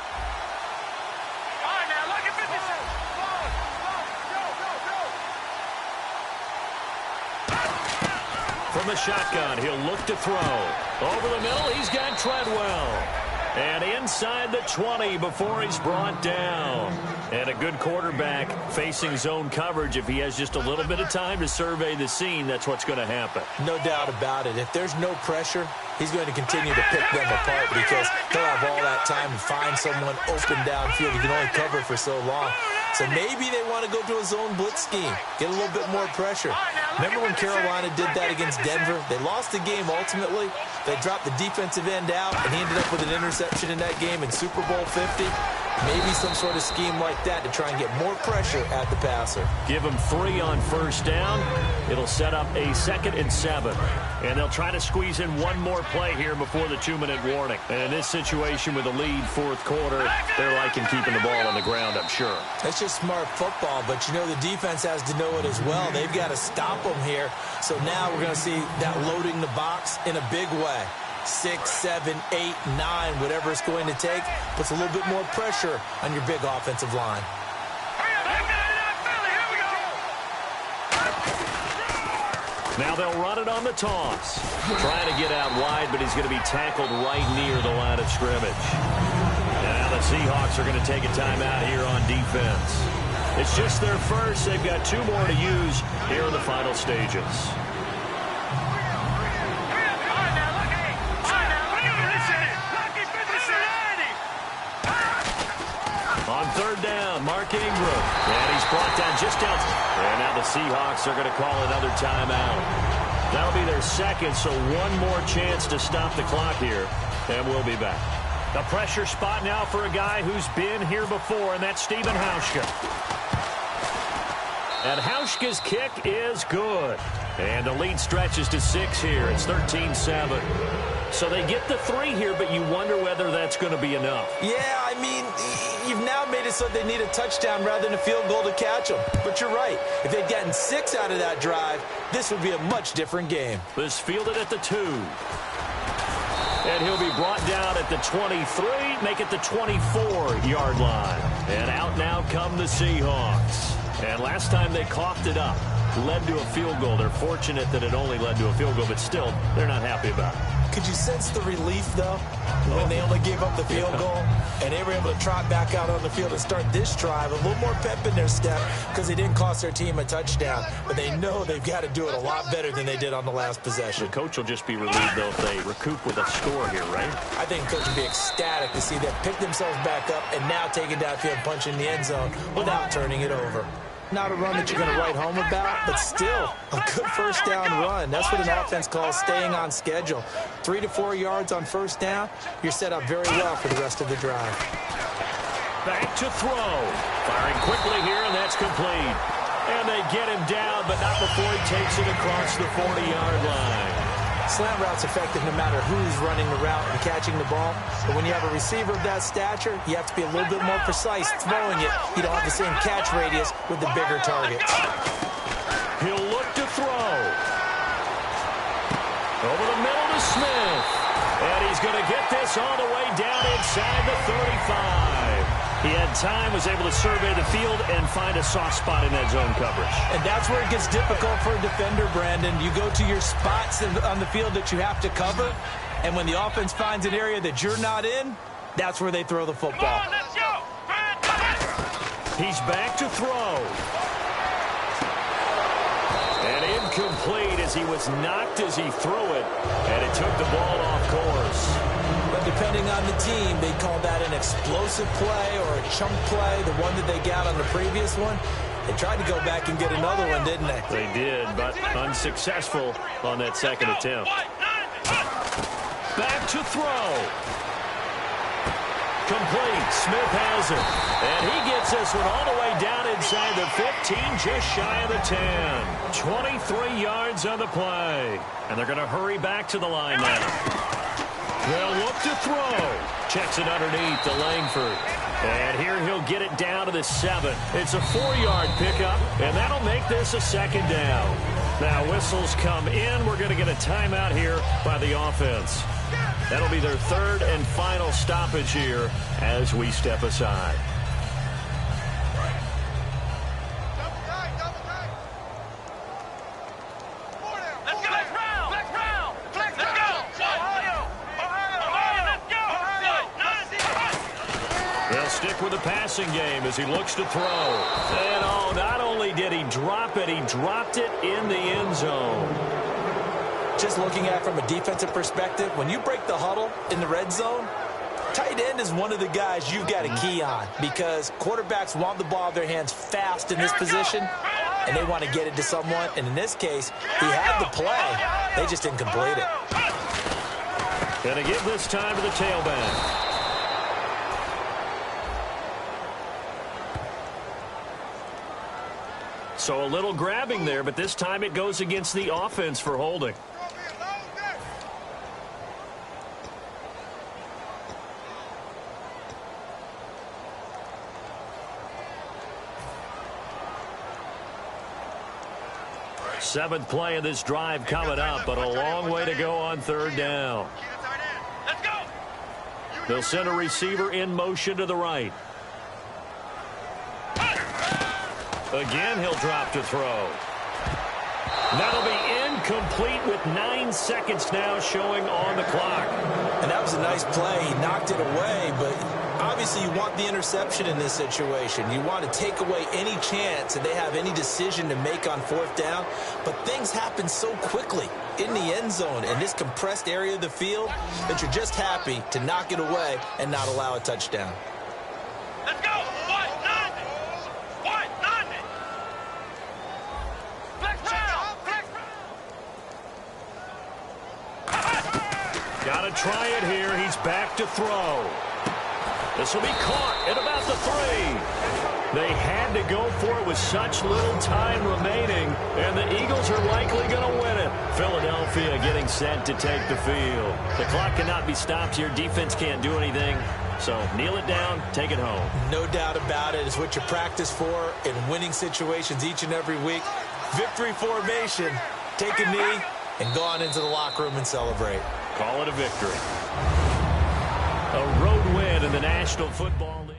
From the shotgun, he'll look to throw. Over the middle, he's got Treadwell. And inside the 20 before he's brought down. And a good quarterback facing zone coverage. If he has just a little bit of time to survey the scene, that's what's going to happen. No doubt about it. If there's no pressure, he's going to continue to pick them apart because he'll have all that time to find someone open downfield. He can only cover for so long. So maybe they want to go to a zone blitz scheme, get a little bit more pressure. Remember when Carolina did that against Denver? They lost the game ultimately. They dropped the defensive end out, and he ended up with an interception in that game in Super Bowl 50. Maybe some sort of scheme like that to try and get more pressure at the passer. Give him 3 on first down. It'll set up a 2nd and 7. And they'll try to squeeze in one more play here before the 2-minute warning. And in this situation with a lead 4th quarter, they're liking keeping the ball on the ground, I'm sure. That's just smart football, but you know the defense has to know it as well. They've got to stop them here. So now we're going to see that loading the box in a big way. 6, 7, 8, 9, whatever it's going to take, puts a little bit more pressure on your big offensive line. Now they'll run it on the toss. Trying to get out wide, but he's going to be tackled right near the line of scrimmage. Now the Seahawks are going to take a timeout here on defense. It's just their first. They've got 2 more to use here in the final stages. On 3rd down, Mark Ingram. And he's brought down just out. And now the Seahawks are going to call another timeout. That'll be their 2nd, so 1 more chance to stop the clock here. And we'll be back. The pressure spot now for a guy who's been here before, and that's Stephen Hauschka. And Hauschka's kick is good. And the lead stretches to 6 here. It's 13-7. So they get the 3 here, but you wonder whether that's going to be enough. Yeah, I mean, you've now made it so they need a touchdown rather than a field goal to catch them. But you're right. If they'd gotten 6 out of that drive, this would be a much different game. This fielded at the 2. And he'll be brought down at the 23, make it the 24-yard line. And out now come the Seahawks. And last time they coughed it up, led to a field goal. They're fortunate that it only led to a field goal, but still, they're not happy about it. Could you sense the relief, though, when they only gave up the field goal and they were able to trot back out on the field and start this drive? A little more pep in their step because they didn't cost their team a touchdown, but they know they've got to do it a lot better than they did on the last possession. The coach will just be relieved, though, if they recoup with a score here, right? I think the coach will be ecstatic to see them pick themselves back up and now take it downfield and punch in the end zone without turning it over. Not a run that you're going to write home about, but still a good first down run. That's what an offense calls staying on schedule. 3 to 4 yards on first down, you're set up very well for the rest of the drive. Back to throw. Firing quickly here, and that's complete. And they get him down, but not before he takes it across the 40-yard line. Slant route's effective no matter who's running the route and catching the ball. But when you have a receiver of that stature, you have to be a little bit more precise throwing it. You don't have the same catch radius with the bigger targets. He'll look to throw. Over the middle to Smith. And he's going to get this all the way down inside the 35. He had time, was able to survey the field and find a soft spot in that zone coverage. And that's where it gets difficult for a defender, Brandon. You go to your spots on the field that you have to cover, and when the offense finds an area that you're not in, that's where they throw the football. Let's go! He's back to throw. And incomplete as he was knocked as he threw it, and it took the ball off course. But depending on the team, they call that an explosive play or a chunk play, the one that they got on the previous one. They tried to go back and get another one, didn't they? They did, but unsuccessful on that 2nd attempt. Back to throw. Complete. Smith has it. And he gets this one all the way down inside the 15, just shy of the 10. 23 yards on the play. And they're going to hurry back to the line now. They'll look to throw. Checks it underneath to Langford. And here he'll get it down to the 7. It's a 4-yard pickup, and that'll make this a 2nd down. Now whistles come in. We're going to get a timeout here by the offense. That'll be their 3rd and final stoppage here as we step aside. Stick with the passing game as he looks to throw. And oh, not only did he drop it, he dropped it in the end zone. Just looking at it from a defensive perspective, when you break the huddle in the red zone, tight end is one of the guys you've got to key on because quarterbacks want the ball in their hands fast in this position, and they want to get it to someone. And in this case, he had the play. They just didn't complete it. Going to give this time to the tailback. So a little grabbing there, but this time it goes against the offense for holding. Seventh play of this drive coming up, but a long way to go on third down. Let's go. They'll send a receiver in motion to the right. Again, he'll drop to throw. That'll be incomplete with 9 seconds now showing on the clock. And that was a nice play. He knocked it away, but obviously you want the interception in this situation. You want to take away any chance that they have any decision to make on fourth down. But things happen so quickly in the end zone in this compressed area of the field that you're just happy to knock it away and not allow a touchdown. Let's go. What? Nothing. What? Nothing. Flex round. Flex round. Got to try it here. He's back to throw. This will be caught at about the 3. They had to go for it with such little time remaining, and the Eagles are likely going to win it. Philadelphia getting set to take the field. The clock cannot be stopped here. Defense can't do anything. So kneel it down, take it home. No doubt about it. It's what you practice for in winning situations each and every week. Victory formation. Take a knee and go on into the locker room and celebrate. Call it a victory. A road win in the National Football League.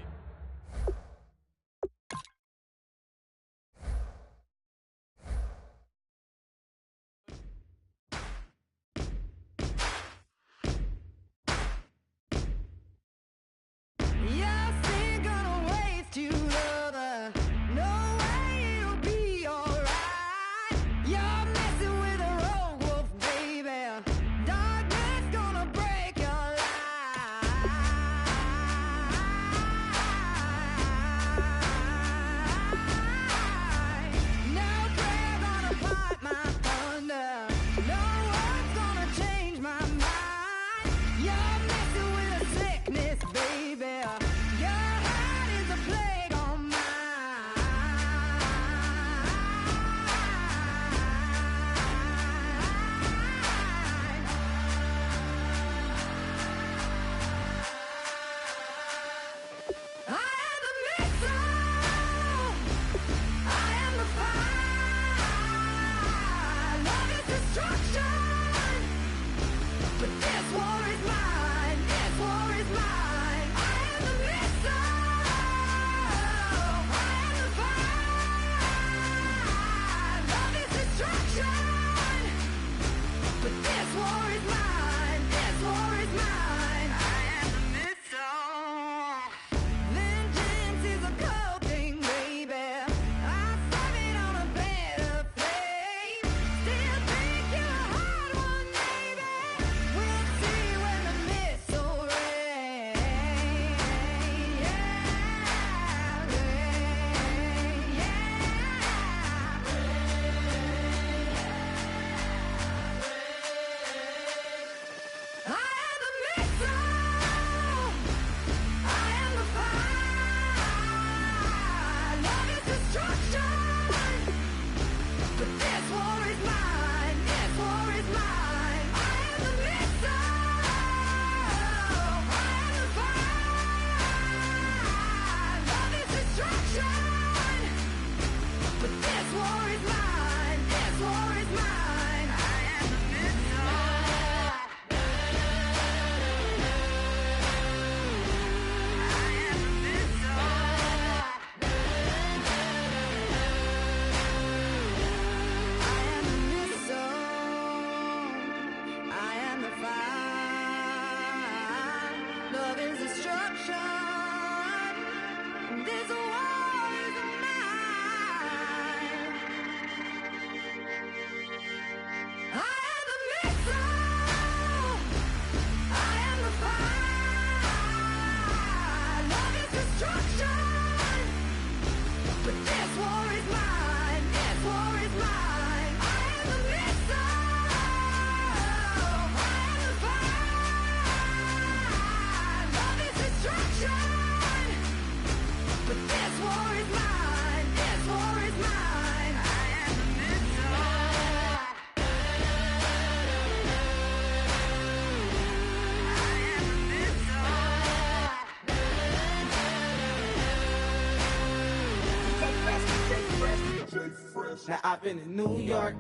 Now I've been in New York,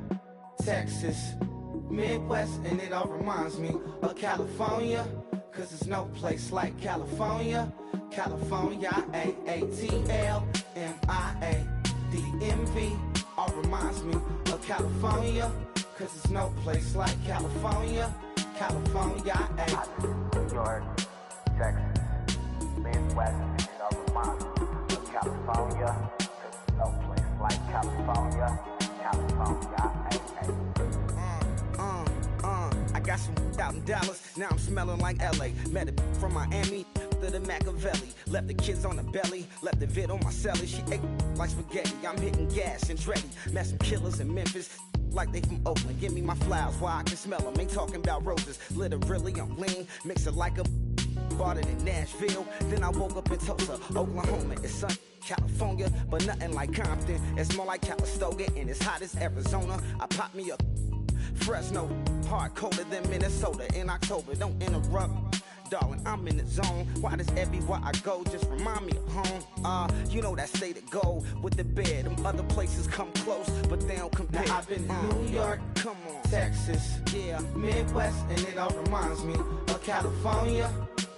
Texas, Midwest, and it all reminds me of California, cause there's no place like California. California, A-A-T-L-M-I-A-D-M-V, all reminds me of California, cause there's no place like California. California, New York, Texas, Midwest, and it all reminds me of California, cause there's no place like California. California, I got some out in Dallas, now I'm smelling like LA. Met it from Miami to the Machiavelli. Left the kids on the belly, left the vid on my celly. She ate like spaghetti, I'm hitting gas and Dreddy. Met some killers in Memphis, like they from Oakland. Give me my flowers while I can smell them. Ain't talking about roses, literally I'm lean. Mix it like a bought it in Nashville. Then I woke up in Tulsa, Oklahoma. It's sun, California, but nothing like Compton. It's more like Calistoga and it's hot as Arizona. I pop me up Fresno, hard colder than Minnesota in October. Don't interrupt, darling, I'm in the zone. Why does everywhere I go just remind me of home? You know that state of gold with the bed. Them other places come close, but they don't compare. Now I've been in New York, come on, Texas, yeah, Midwest, and it all reminds me of California,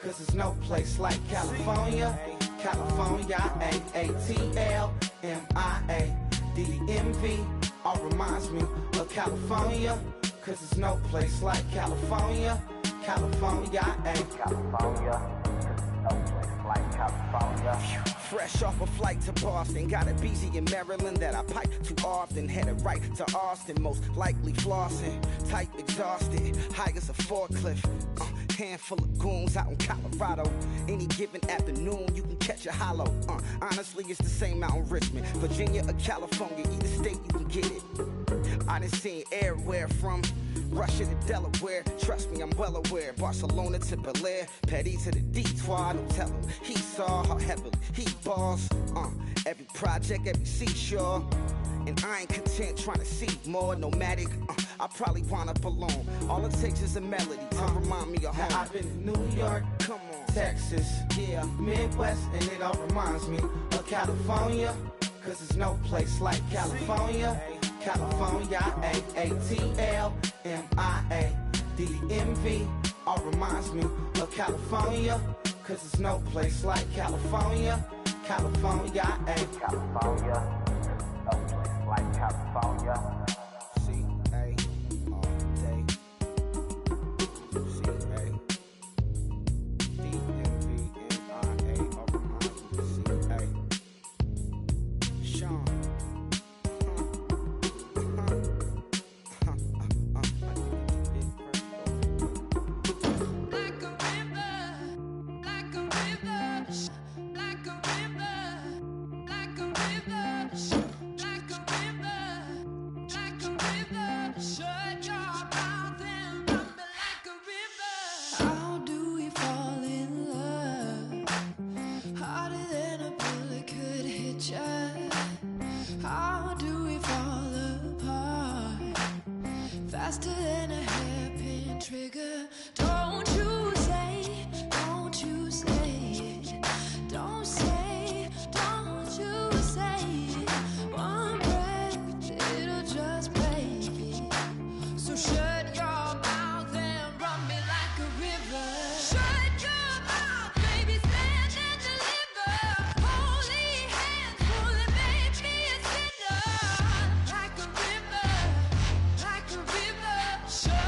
cause there's no place like California. California, A-A-T-L-M-I-A-D-M-V, all reminds me of California, cause there's no place like California. California, California, cause there's no place like California. Fresh off a flight to Boston, got a BZ in Maryland that I pipe too often. Headed right to Austin, most likely flossing. Tight, exhausted, high as a forklift. Handful of goons out in Colorado. Any given afternoon, you can catch a hollow. Honestly, it's the same out in Richmond, Virginia or California. Either state, you can get it. I done seen everywhere from Russia to Delaware. Trust me, I'm well aware. Barcelona to Bel Air, Petty to the Detroit. Don't tell him he saw how heavily he balls. Every project, every seashore. And I ain't content trying to see more nomadic. I probably wind up alone. All it takes is a melody to remind me of home. Now I've been in New York, come on, Texas, yeah, Midwest, and it all reminds me of California, cause there's no place like California. California, A-A-T-L-M-I-A-D-M-V, all reminds me of California, cause there's no place like California. California, California, there's no place like California. C-A, all day. C-A, D-M-V-M-I-A, all reminds me of C-A. Sean. How do we fall apart? Faster than a hairpin trigger. Don't you say it. Don't say, don't you say it. One breath, it'll just break it. So shut your mouth and run me like a river. Shut your mouth, baby, stand and deliver. Holy hands, fully make me a sinner. Like a river, like a river. Shut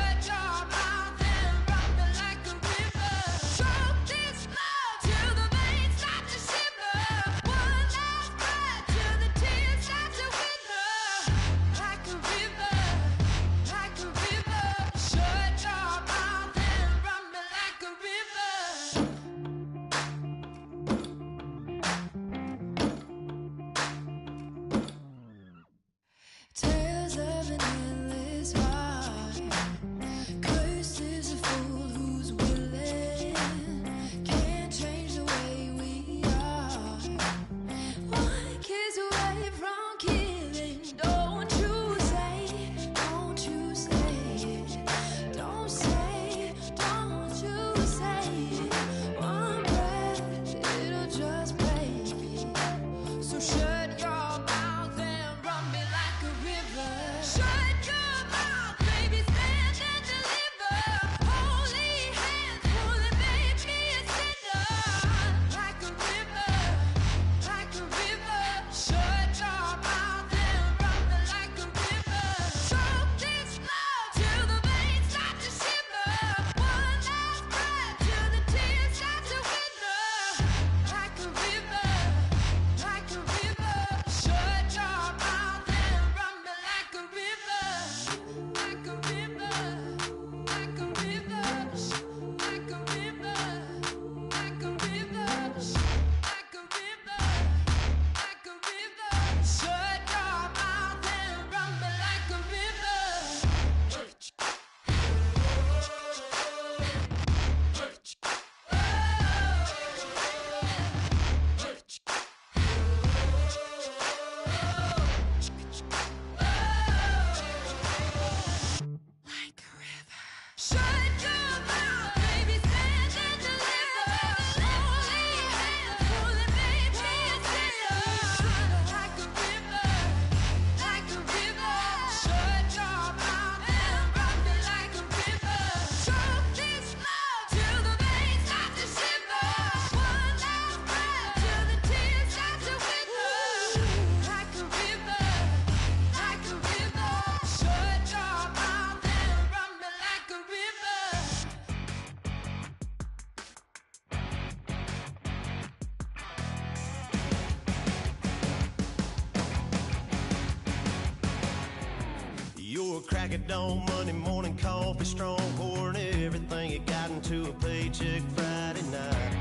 crack of dawn, Monday morning coffee strong, pouring everything you got into a paycheck Friday night.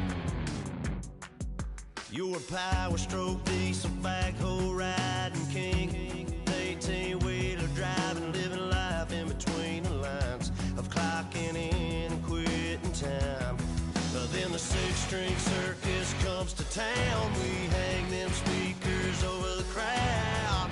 You're a power stroke, diesel backhoe riding king, 18-wheeler driving, living life in between the lines of clocking in and quitting time. Then the six-string circus comes to town. We hang them speakers over the crowd.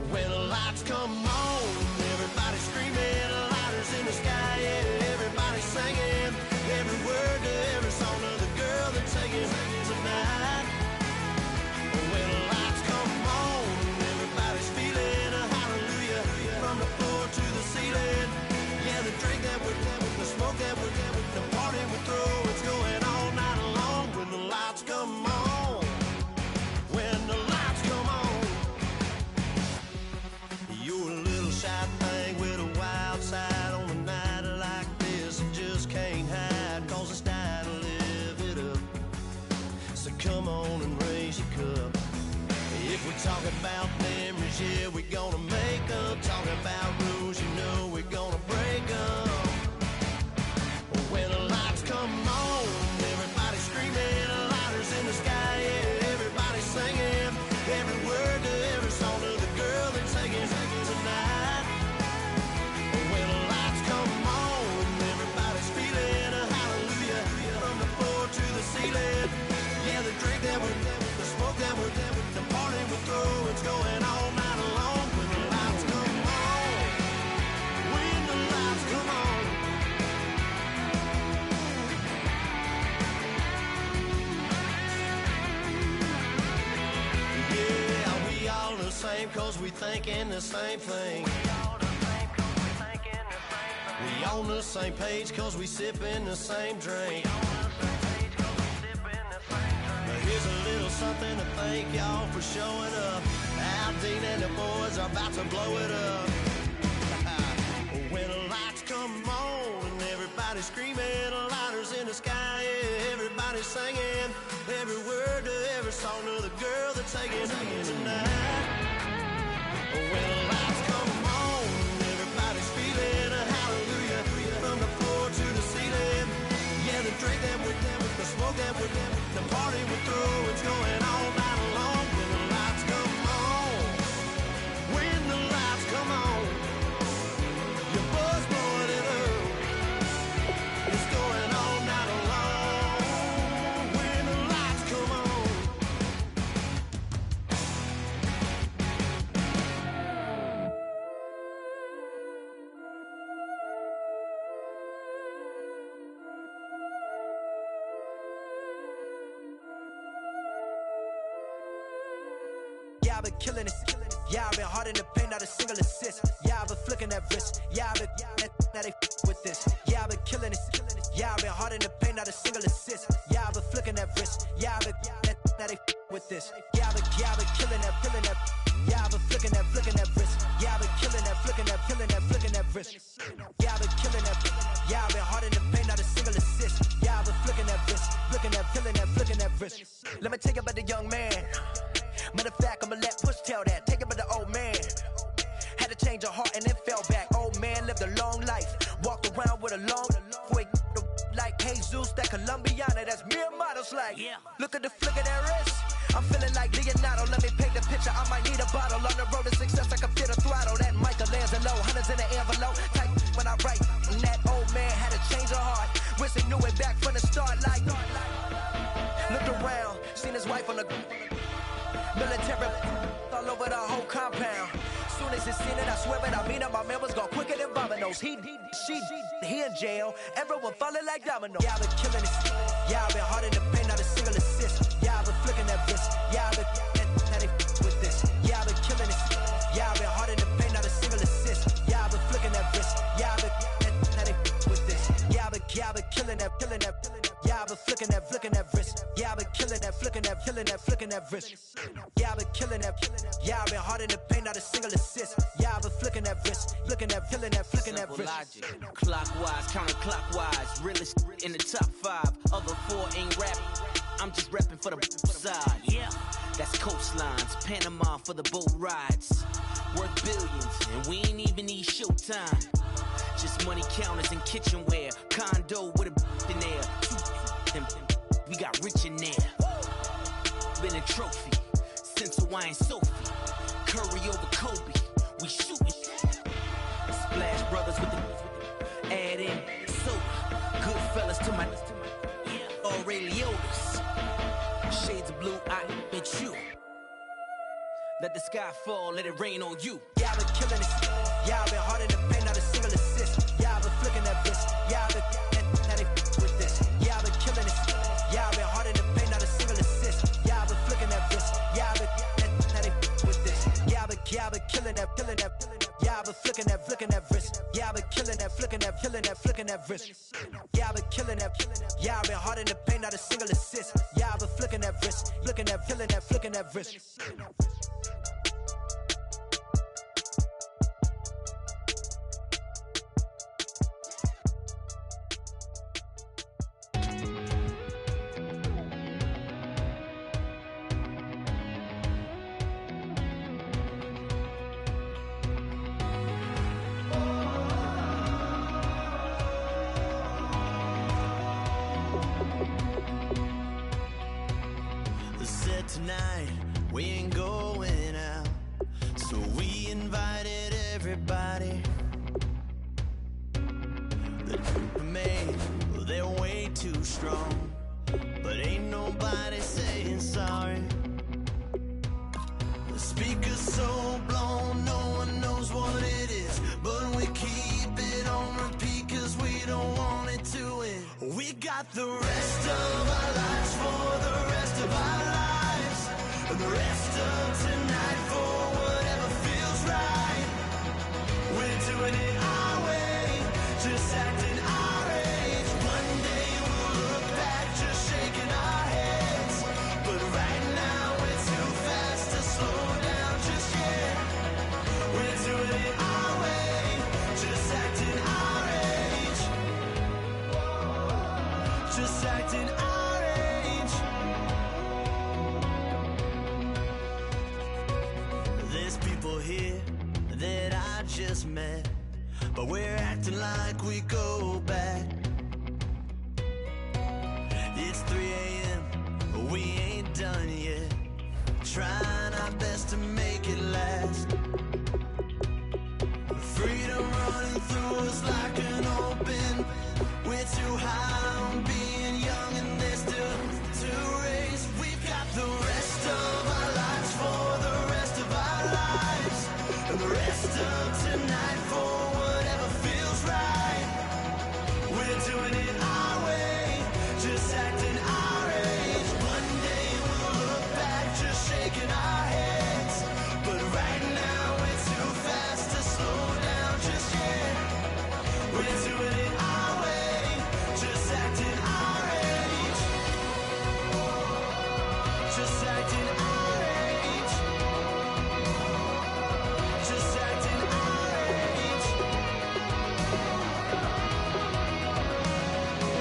When the lights come on, everybody screaming, lighters in the sky, yeah, everybody singing every word to every song of the girl they're taking tonight. When the lights come on, everybody's feeling a hallelujah from the floor to the ceiling. Yeah, the drink that we're having, the smoke that we're having, the party we throw, it's going all night long. When the lights come on, when the lights come on, you're a little shy thing with a wild side. On a night like this, you just can't hide, cause it's time to live it up. So come on and raise your cup. If we're talking about memories, yeah, we're gonna make them. Talking about rules, you know we're gonna break them. When the lights come on, everybody screaming, lighters in the sky, yeah, everybody singing every word to every song of the girl they're taking tonight. When the lights come on, everybody's feeling a hallelujah from the floor to the ceiling. Yeah, the drink that we're having, the smoke that we're having, the party we throw, it's going all night long. When the lights come on, when the lights come on. Yeah, we all the same cause we thinking the same thing. We on the same page cause we sipping the same drink. Now here's a little something to thank y'all for showing up. Aldine and the boys are about to blow it up. When the lights come on and everybody's screaming, lighters in the sky, yeah, everybody's singing every word to every song of the girl they're taking tonight. When the lights come on, everybody's feeling a hallelujah from the floor to the ceiling. Yeah, the drink that we're having, the smoke that we're having, the party we throw, it's going all night long. When the lights come on, when the lights come on, your buzz blowing it up, it's going all night long. When the lights come on. Yeah, I've been killing it. Yeah, I've been hard in the paint, not a single assist. Yeah, I've been flicking that wrist. Yeah, I've been now they with this. Yeah, I've been killing it. Yeah, I've been hard in the paint, not a single assist. Yeah, I've been flicking that wrist. Yeah, I've been now they with this. Yeah, I've been killing that, killing that. Yeah, I've been flicking that wrist. Yeah, I've been killing that, flicking that, flicking that wrist. Yeah, I've been killing that. Yeah, I've been hard in the paint, not a single assist. Yeah, I've been flicking that wrist, flicking that, flicking that wrist. Let me tell you about the young man. Matter of fact, I'ma let Push tell that. Take it by the old man. Had to change her heart and then fell back. Old man lived a long life. Walked around with a long quick like Jesus, that Colombiana, that's mere models like. Yeah. Look at the flick of that wrist. I'm feeling like Leonardo. Let me paint the picture. I might need a bottle. On the road to success, I can fit a throttle. That Michelangelo, hundreds in the envelope. Type when I write. And that old man had to change her heart. Wish he knew it back from the start. Like, looked around, seen his wife on the military all over the whole compound. Soon as he seen it, I swear it, I mean it, my man was gone quicker than dominoes. He in jail, everyone falling like dominoes. Yeah, I've been killing it. Yeah, I've been hard in the paint, not a single assist. Yeah, I've been flicking that wrist. Yeah, I've been now they with this. Yeah, I've been killing it. Yeah, I've been hard in the paint, not a single assist. Yeah, I've been flicking that wrist. Yeah, I've been now they with this. Yeah, I've been killing that, killing that. Yeah, I've been flicking that wrist. Yeah, I've been killing that, flicking that, flicking that wrist. Yeah, I've been killing that. Yeah, I've been hard in the paint, not a single assist. Yeah, I've been flicking that wrist, flicking that, flicking that wrist. Logic, clockwise, counterclockwise, realest in the top 5. Other 4 ain't rap. I'm just repping for the side. Yeah, that's coastlines, Panama for the boat rides. worth billions, and we ain't even need showtime. Just money counters and kitchenware, condo with a in there. And we got rich in there. Been a trophy since Hawaiian Sophie. Curry over Kobe, we shootin'. Splash Brothers with the add in soda. Good fellas to my all Ray Liotta's. Shades of blue, I bet you. Let the sky fall, let it rain on you. Yeah, I've been killing it. Yeah, I've been hard in the paint, not a single assist. Yeah, I've been flicking that wrist. Yeah, I've been now they with this. Yeah, I've been killing it. Yeah, I've been hard in the paint, not a single assist. Yeah, I've been flicking that wrist. Yeah, I've been now they with this. Yeah, I've been killing that. Yeah, I've been flicking that wrist. Yeah, I've been killing that, flicking that wrist. Yeah, I've been killing that. Yeah, I've been hard in the paint, not a single assist. Yeah, I've been flicking that wrist, flicking that wrist. Tonight we ain't going out, so we invited everybody. The group made, well, they're way too strong, but ain't nobody saying sorry. The speaker's so blown, no one knows what it is, but we keep it on repeat cause we don't want it to end. We got the rest of our lives for the rest of our lives. And the rest of tonight for whatever feels right. We're doing it our way, just acting our age. One day we'll look back just shaking our heads, but right now we're too fast to slow down just yet. We're doing it our way, just acting our age. Just acting our age. Here that I just met, but we're acting like we go back. It's 3 a.m., we ain't done yet, trying our best to make it last. Freedom running through us like an open. We're too high on being young and there's still to race. We've got the rest of our lives for the rest of our lives. And the rest of tonight for whatever feels right. We're doing it our way, just acting our age. One day we'll look back just shaking our heads, but right now we're too fast to slow down just yet. We're doing it our way, just acting our age. Just acting our age. Just acting our age.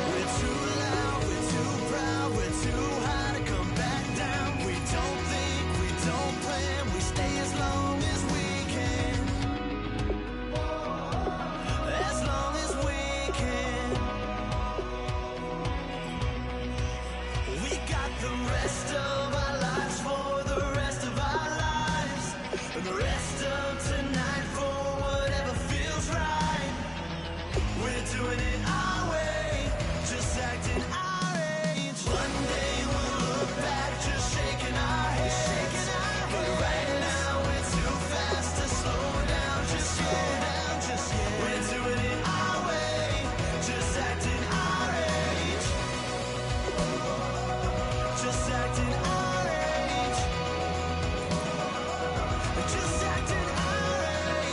We're too loud, we're too proud, we're too high to come back down. We don't think, we don't plan, we stay as long as we can. As long as we can. We got the rest of our lives for the rest of our lives. And the rest of tonight for whatever feels right. We're doing it our way, just acting our age. One day we'll look back just shaking our heads, but right now we're too fast to slow down just yet. We're doing it our way, just acting our age. Just acting our age. Just acting our age.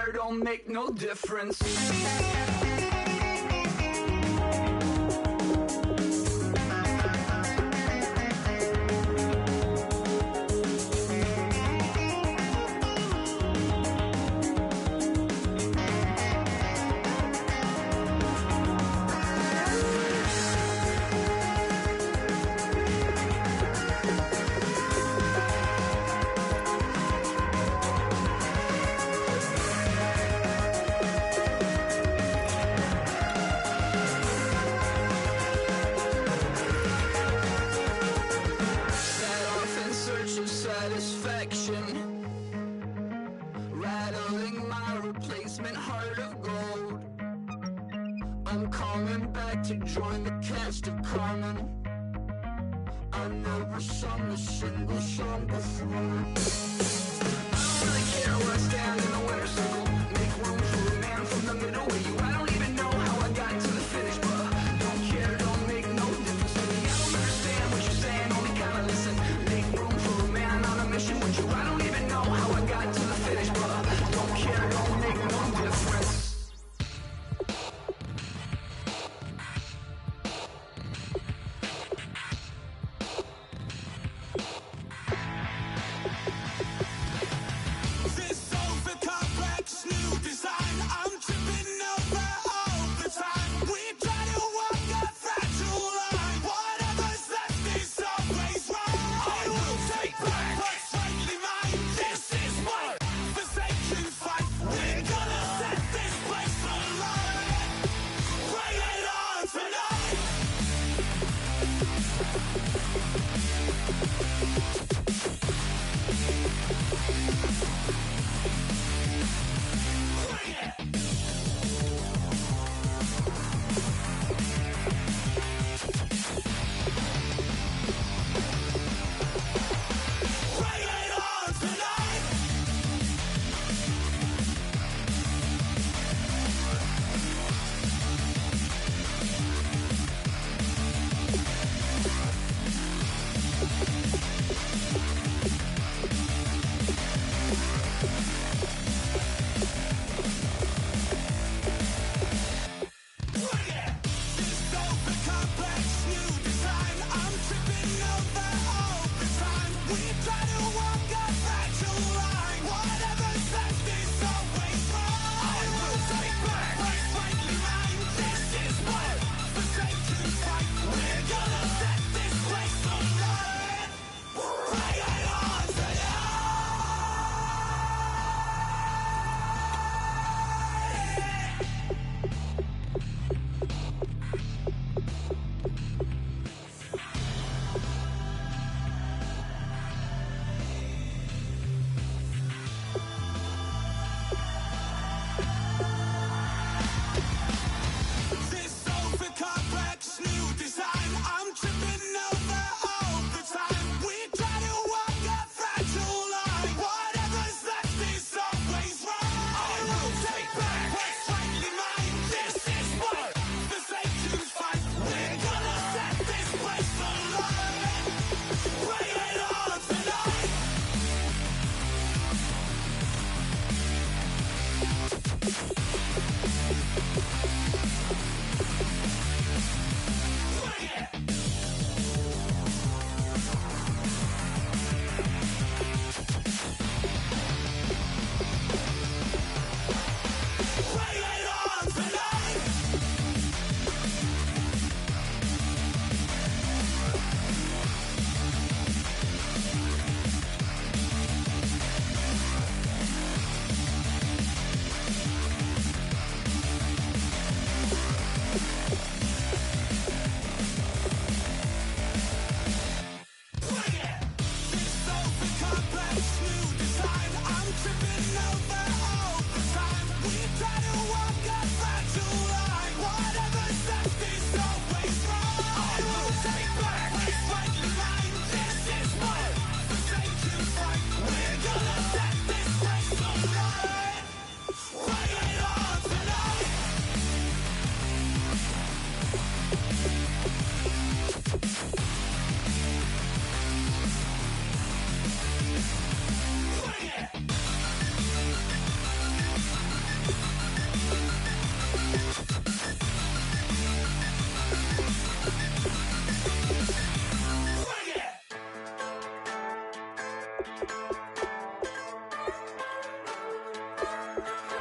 care, don't make no difference. Rattling my replacement heart of gold. I'm coming back to join the cast of Carmen. I never sung a single song before. I don't really care where I stand in the winner's circle. Make room for a man from the middle with you. I don't even know how I got to the finish, but don't care, don't make no difference to me. I don't understand what you're saying, only kinda listen. Make room for a man on a mission with you. I don't even know how I got to the finish, but don't care, don't make no difference.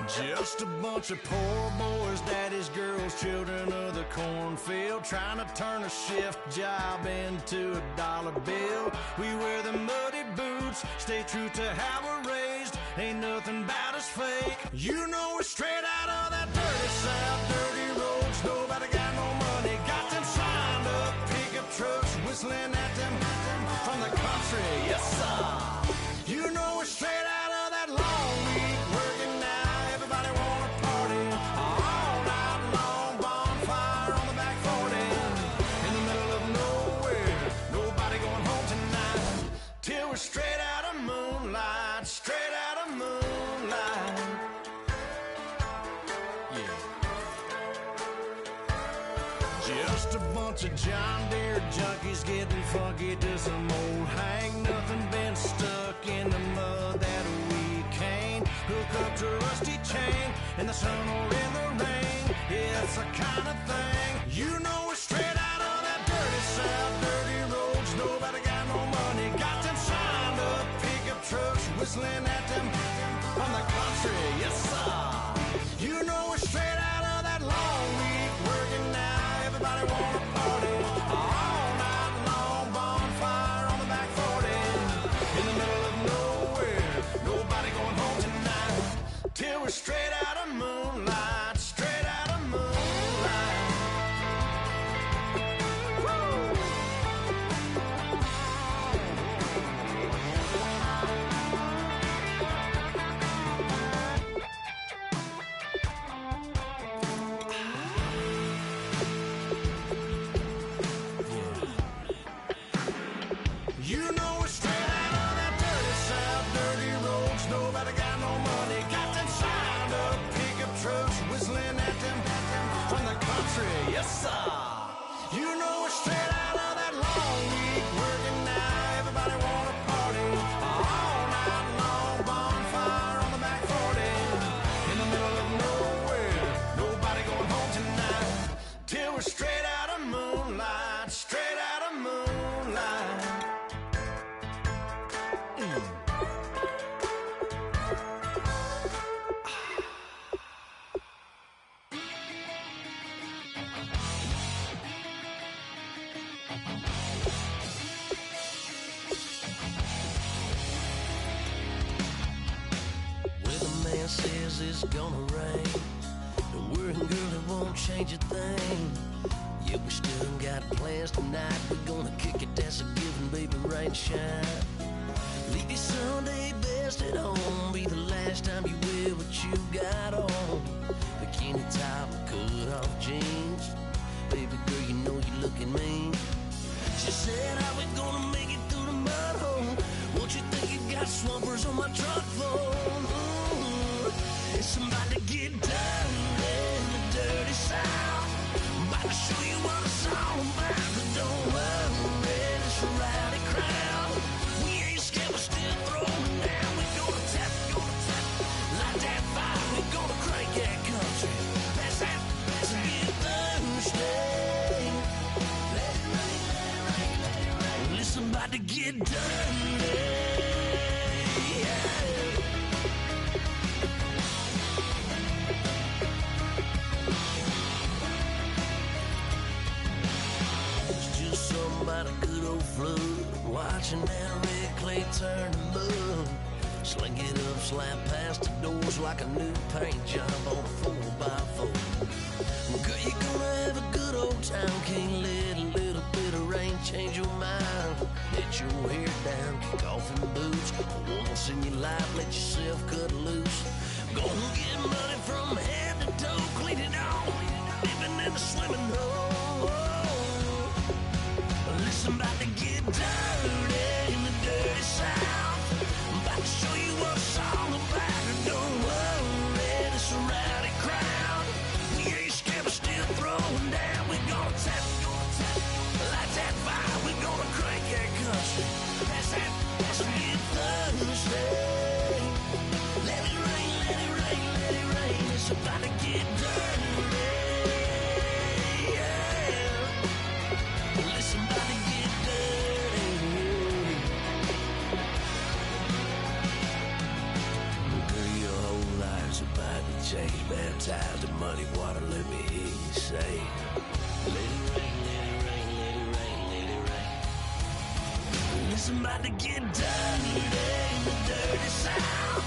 Just a bunch of poor boys, daddy's girls, children of the cornfield, trying to turn a shift job into a dollar bill. We wear the muddy boots, stay true to how we're raised. Ain't nothing about us fake. You know we're straight out of that dirty South, dirty roads. Nobody got no money, got them signed up pickup trucks, whistling at them from the country. Yes, sir. You know we're straight out of that long week working now. Everybody wanna party all night long. Bonfire on the back 40 in the middle of nowhere. Nobody going home tonight till we're straight out of moonlight. Straight out of moonlight. Yeah. Just a bunch of John Deere junkies getting funky to some old hang. Nothing been stuck in the mud that we can't hook up to a rusty chain in the sun or in the rain. It's the kind of thing. You know we're straight out of that dirty South, dirty roads. Nobody got no money, got them signed up pickup trucks, whistling at them from the country. Yes, sir. You know we're straight out of that long week working now. Everybody wanna party all night long. Bonfire on the back 40 in the middle of nowhere. Nobody going home tonight till we're straight out of moonlight. Straight out of moonlight. Woo! You know we're straight out of that dirty South, dirty roads. Nobody got no money, got them signed up pickup trucks, whistling at them from the country. Yes, sir. You know we're straight out of that long week working now. Everybody wanna party all night long. Bonfire on the back 40 in the middle of nowhere. Nobody going home tonight till we're straight out of moonlight. Straight out of moonlight. Man says it's gonna rain. The worrying girl, it won't change a thing. Yeah, we still got plans tonight. We're gonna kick it, that's a given, baby, rain or shine. Leave your Sunday best at home. Be the last time you wear what you got on. Bikini top and cut off jeans. Baby girl, you know you looking mean. She said, how we gonna make it through the mud hole? Won't you think you got swampers on my truck phone? It's about to get dirty in the dirty South. I'm about to show you what it's all about. But don't worry, it's a rowdy crowd. We ain't scared, we're still throwing down. We gonna tap, light that fire. We gonna crank that country. Pass that, and get Thursday. Let it rain, let it rain, let it rain. Listen, about to get dirty. Yeah. About a good old flood, watching that red clay turn to mud. Slink it up, slap past the doors like a new paint job on a 4x4. Girl, you're gonna have a good old time. Can't let a little bit of rain change your mind. Let your hair down, kick off in boots. Once in your life, let yourself cut loose. Gonna get money from head to toe, clean it off, living in a swimming hole. Listen, about to get dirty in the dirty South. I'm about to show you what it's all about. And don't worry, it's a rowdy crowd. We ain't scared, we're still throwing down. We're gonna tap, light that fire. We're gonna crank that country. That's it, get Thursday. Let it rain, let it rain, let change, baptized in muddy water, let me hear you say. Let it rain, let it rain, let it rain, let it rain. Listen, about to get dirty in the dirty south.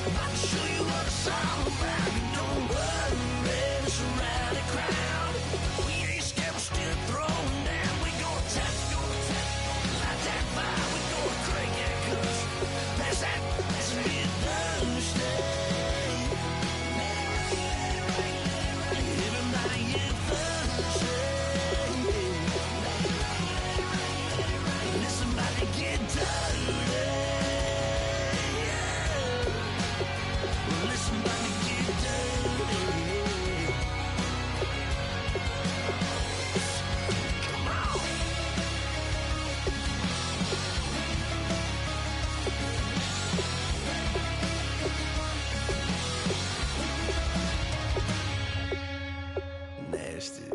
About to show you what it's all about. Don't worry, it's a rowdy crowd. We ain't scared, we're still throwing down. We gonna tap, light that fire. We gonna crank that cuss. Pass that, let's get thirsty. Everybody get thirsty. Listen, about to get dirty. Listen, about to get dirty. Come on. Nasty.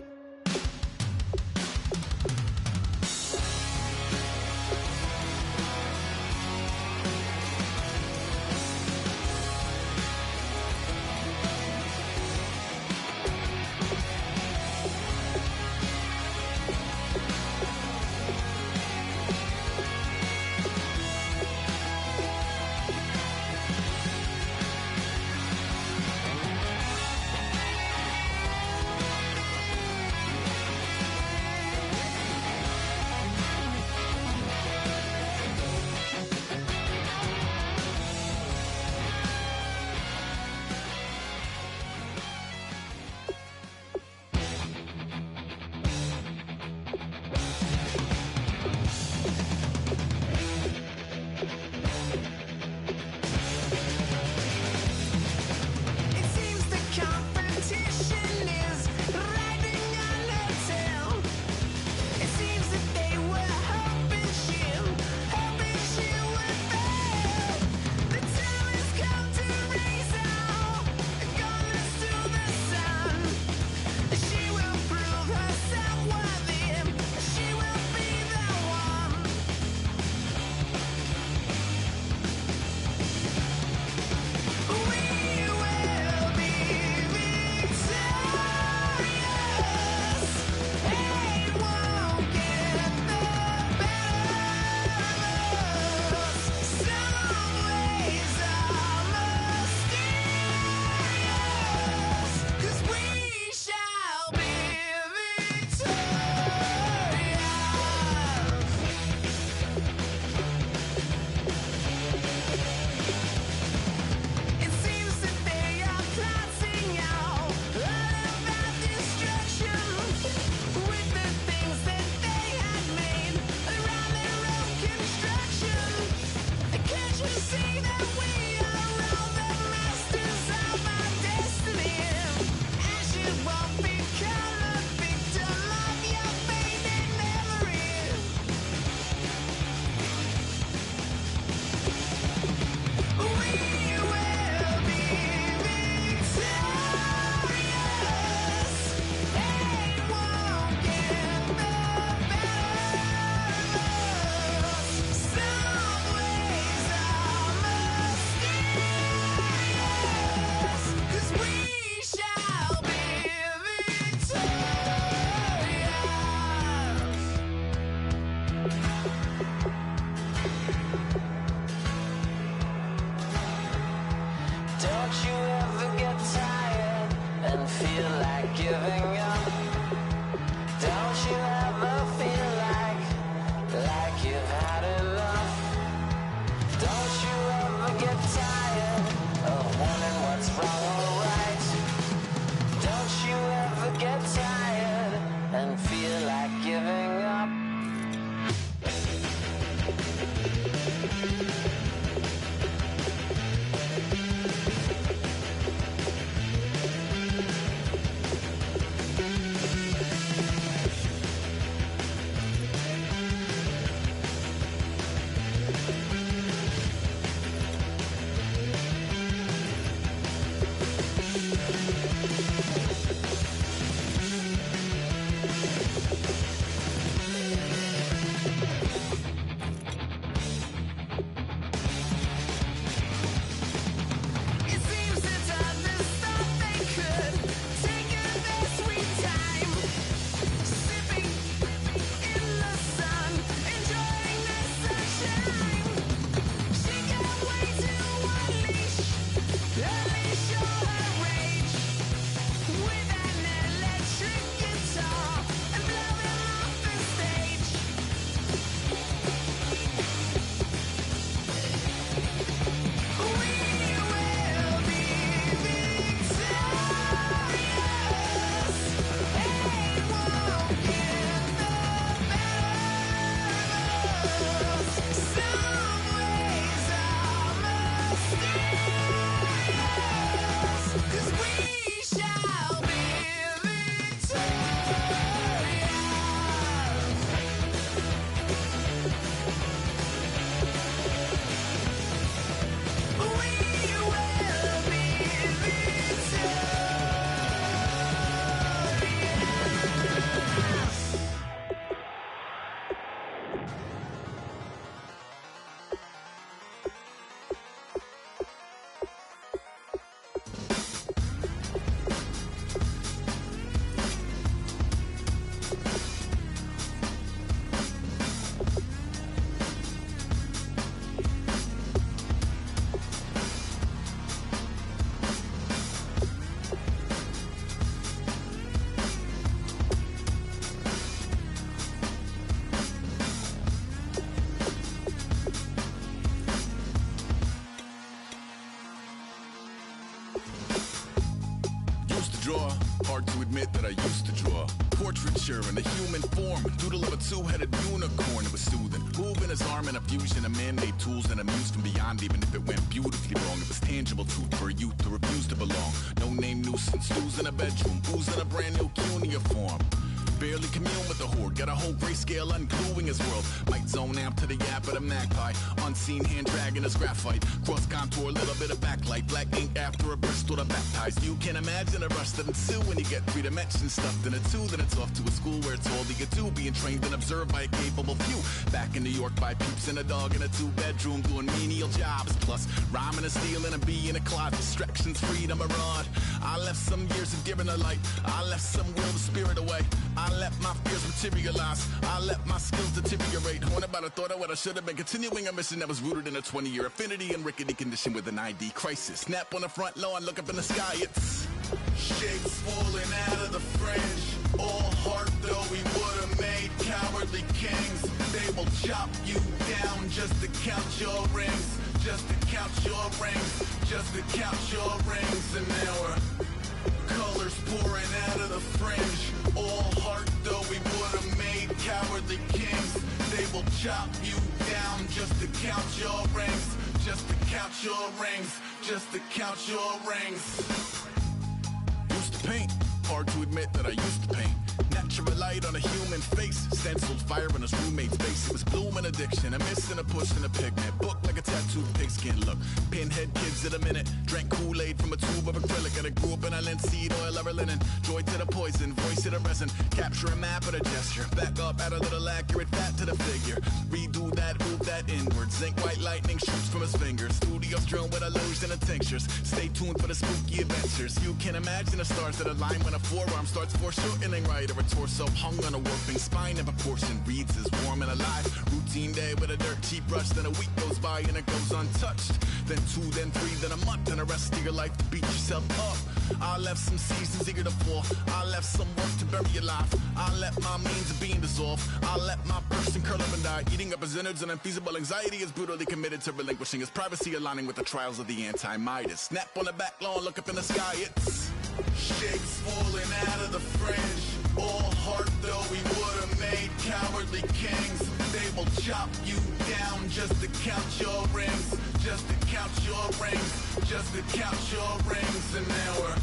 It seems the competition is riding on her tail. It seems that they were hoping she would fail. The time has come to raise all guns to the sun. She will prove herself worthy. She will be the one. We will be victorious. Hate won't get the better of us. Some ways are mysterious, 'cause we shall be victorious. It seems that they are plotting out all about destruction with the things that they had made around their own construction. Can't you see that we are all the masters of our destiny? And you won't become a victim of your fading memory. We will be victorious. Hate won't get the better of us. Some ways are mysterious, 'cause we shall be victorious. Don't you ever get tired and feel like giving up? Don't you ever feel like you've had enough? Don't you ever get tired of wondering what's wrong or right? Don't you ever get tired and feel like giving up? Used to draw, hard to admit that I used to draw. Portraiture in a human form, doodle of a two-headed unicorn. It was soothing, moving his arm in a fusion of man-made tools and amused from beyond. Even if it went beautifully wrong, it was tangible truth for a youth who refused to belong. No name nuisance, who's in a bedroom, who's in a brand new cuneiform. Barely commune with the horde, got a whole grayscale ungluing his world. Might zone amp to the yap of the magpie, unseen hand dragging his graphite. Cross contour, little bit of backlight, black ink after a Bristol to baptize. You can imagine a rush that ensue when you get 3 dimensions stuffed in a 2. Then it's off to a school where it's all you get to, being trained and observed by a capable few. Back in New York by peeps and a dog in a 2-bedroom doing menial jobs. Plus rhyming and stealing and being a closet, distractions, freedom, a rod. I left some years of giving a light, I left some will the spirit away. I let my fears materialize, I let my skills deteriorate. When about a thought of what I should have been, continuing a mission that was rooted in a 20-year affinity and rickety condition with an ID crisis. Snap on the front lawn, look up in the sky, it's shapes falling out of the fringe. All heart though we would have made cowardly kings. They will chop you down just to count your rings, just to count your rings, just to count your rings. And now we're colors pouring out of the fringe. All heart though we would have made cowardly kings. They will chop you down just to count your rings, just to count your rings, just to count your rings. Used to paint, hard to admit that I used to paint. Natural light on a human face, stenciled fire in his roommate's face. It was bloom and addiction, a miss and a push and a pigment. Book like a tattooed pigskin look. Pinhead kids in a minute, drank Kool-Aid from a tube of acrylic. And I grew up in a linseed oil or a linen. Joy to the poison, voice to the resin. Capture a map of a gesture. Back up, add a little accurate fat to the figure. Redo that, move that inward. Zinc white lightning shoots from his fingers. Studio strewn with illusion and tinctures. Stay tuned for the spooky adventures. You can imagine the stars that align when a forearm starts foreshortening right, or a torso hung on a warping spine. Every portion reads as warm and alive. Routine day with a dirt cheap brush. Then a week goes by and it goes untouched. Then 2, then 3, then a month, and the rest of your life to beat yourself up. I left some seasons eager to fall. I left some work to bury alive. I let my means of being dissolved. I let my person curl up and die. Eating up his innards and unfeasible anxiety is brutally committed to relinquishing his privacy, aligning with the trials of the anti-Midas. Snap on the back lawn, look up in the sky, it's shapes falling out of the fringe. All heart though we would have made cowardly kings. They will chop you down just to count your rings, just to count your rings, just to count your rings. And now we're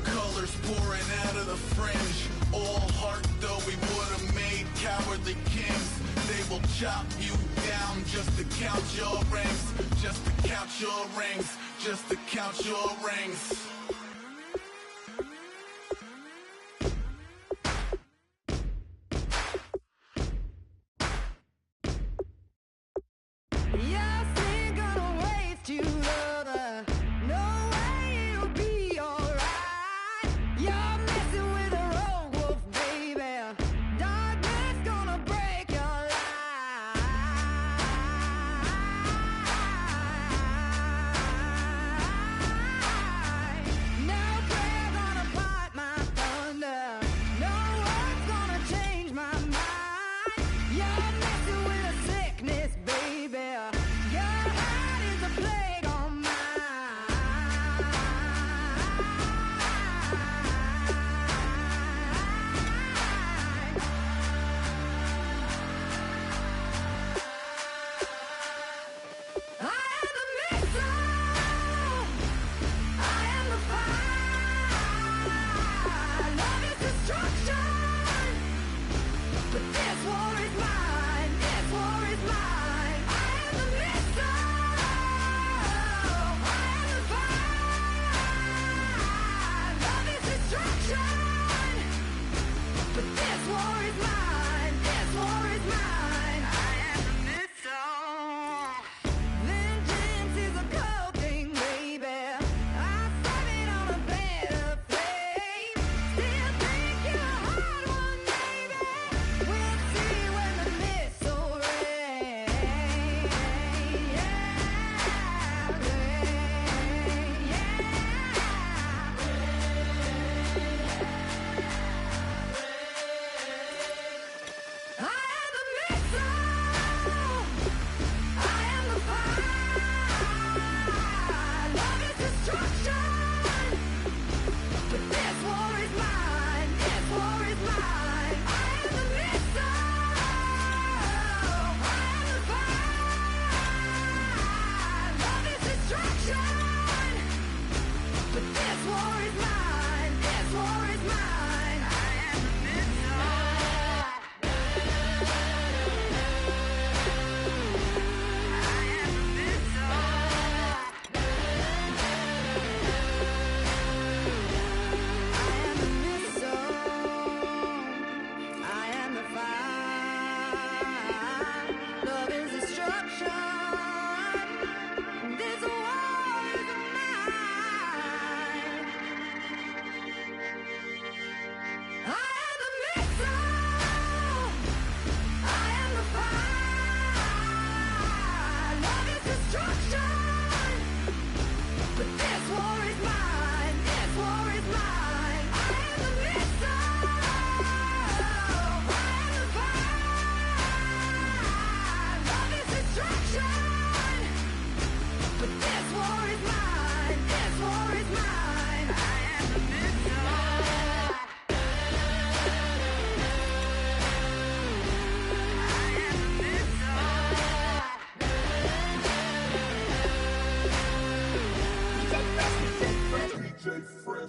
colors pouring out of the fringe. All heart though we would have made cowardly kings. They will chop you down just to count your rings, just to count your rings, just to count your rings. No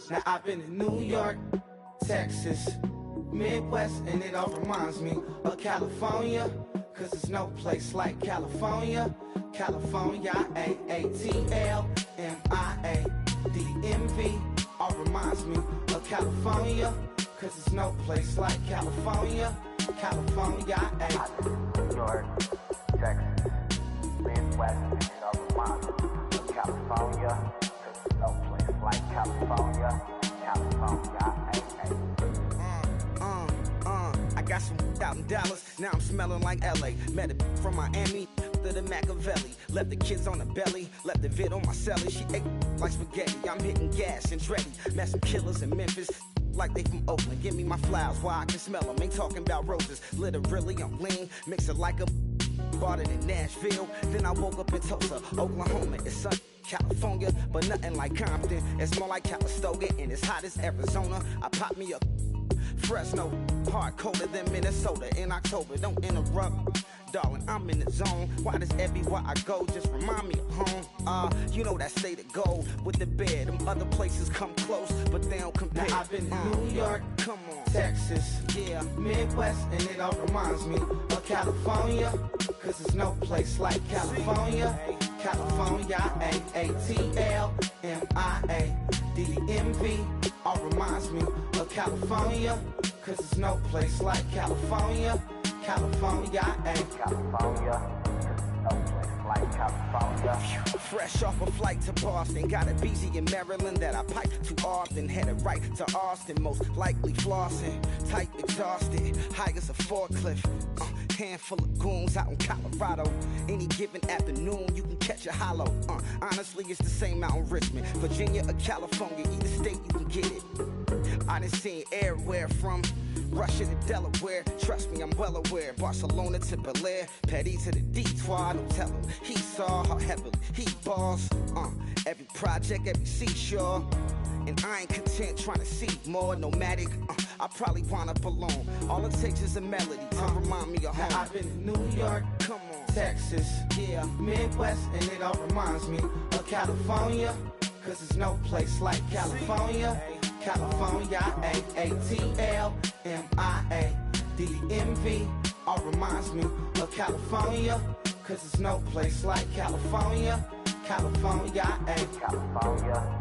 Now I've been in New York, Texas, Midwest, and it all reminds me of California, cause there's no place like California. California, AATLMIADMV, all reminds me of California, cause there's no place like California. California, New York, Texas, Midwest, and it all reminds me of California, cause there's no place like California. California, I got some out in Dallas, now I'm smelling like LA. Met a from Miami to the Machiavelli. Left the kids on the belly, left the vid on my celly. She ate like spaghetti, I'm hitting gas and Dreddy. Met some killers in Memphis, like they from Oakland. Give me my flowers while I can smell them. Ain't talking about roses, literally I'm lean. Mix it like a bought it in Nashville. Then I woke up in Tulsa, Oklahoma. It's sun, California, but nothing like Compton. It's more like Calistoga and it's hot as Arizona. I pop me a Fresno, hard colder than Minnesota in October. Don't interrupt, darling, I'm in the zone. Why does everywhere I go just remind me of home? You know that state of gold with the bed. Them other places come close, but they don't compare. Now I've been in New York, come on, Texas, yeah, Midwest, and it all reminds me of California, cause there's no place like California. California, AATLMIADMV, all reminds me of California, cause there's no place like California. California, California, no place like California. Fresh off a flight to Boston, got a BZ in Maryland that I pipe too often. Headed right to Austin, most likely flossing. Tight, exhausted, high as a forklift. Handful of goons out in Colorado. Any given afternoon, you can catch a hollow. Honestly, it's the same out in Richmond, Virginia or California. Either state, you can get it. I done seen everywhere from Russia to Delaware. Trust me, I'm well aware. Barcelona to Bel Air, Petty to the Detroit. Don't tell him he saw how heavily he balls. Every project, every seashore. And I ain't content trying to see more nomadic. I probably wanna belong. All it takes is a melody to remind me of home. Now I've been in New York, come on, Texas, yeah, Midwest, and it all reminds me of California, cause there's no place like California. California, AATLMIADMV, all reminds me of California, cause there's no place like California. California, California.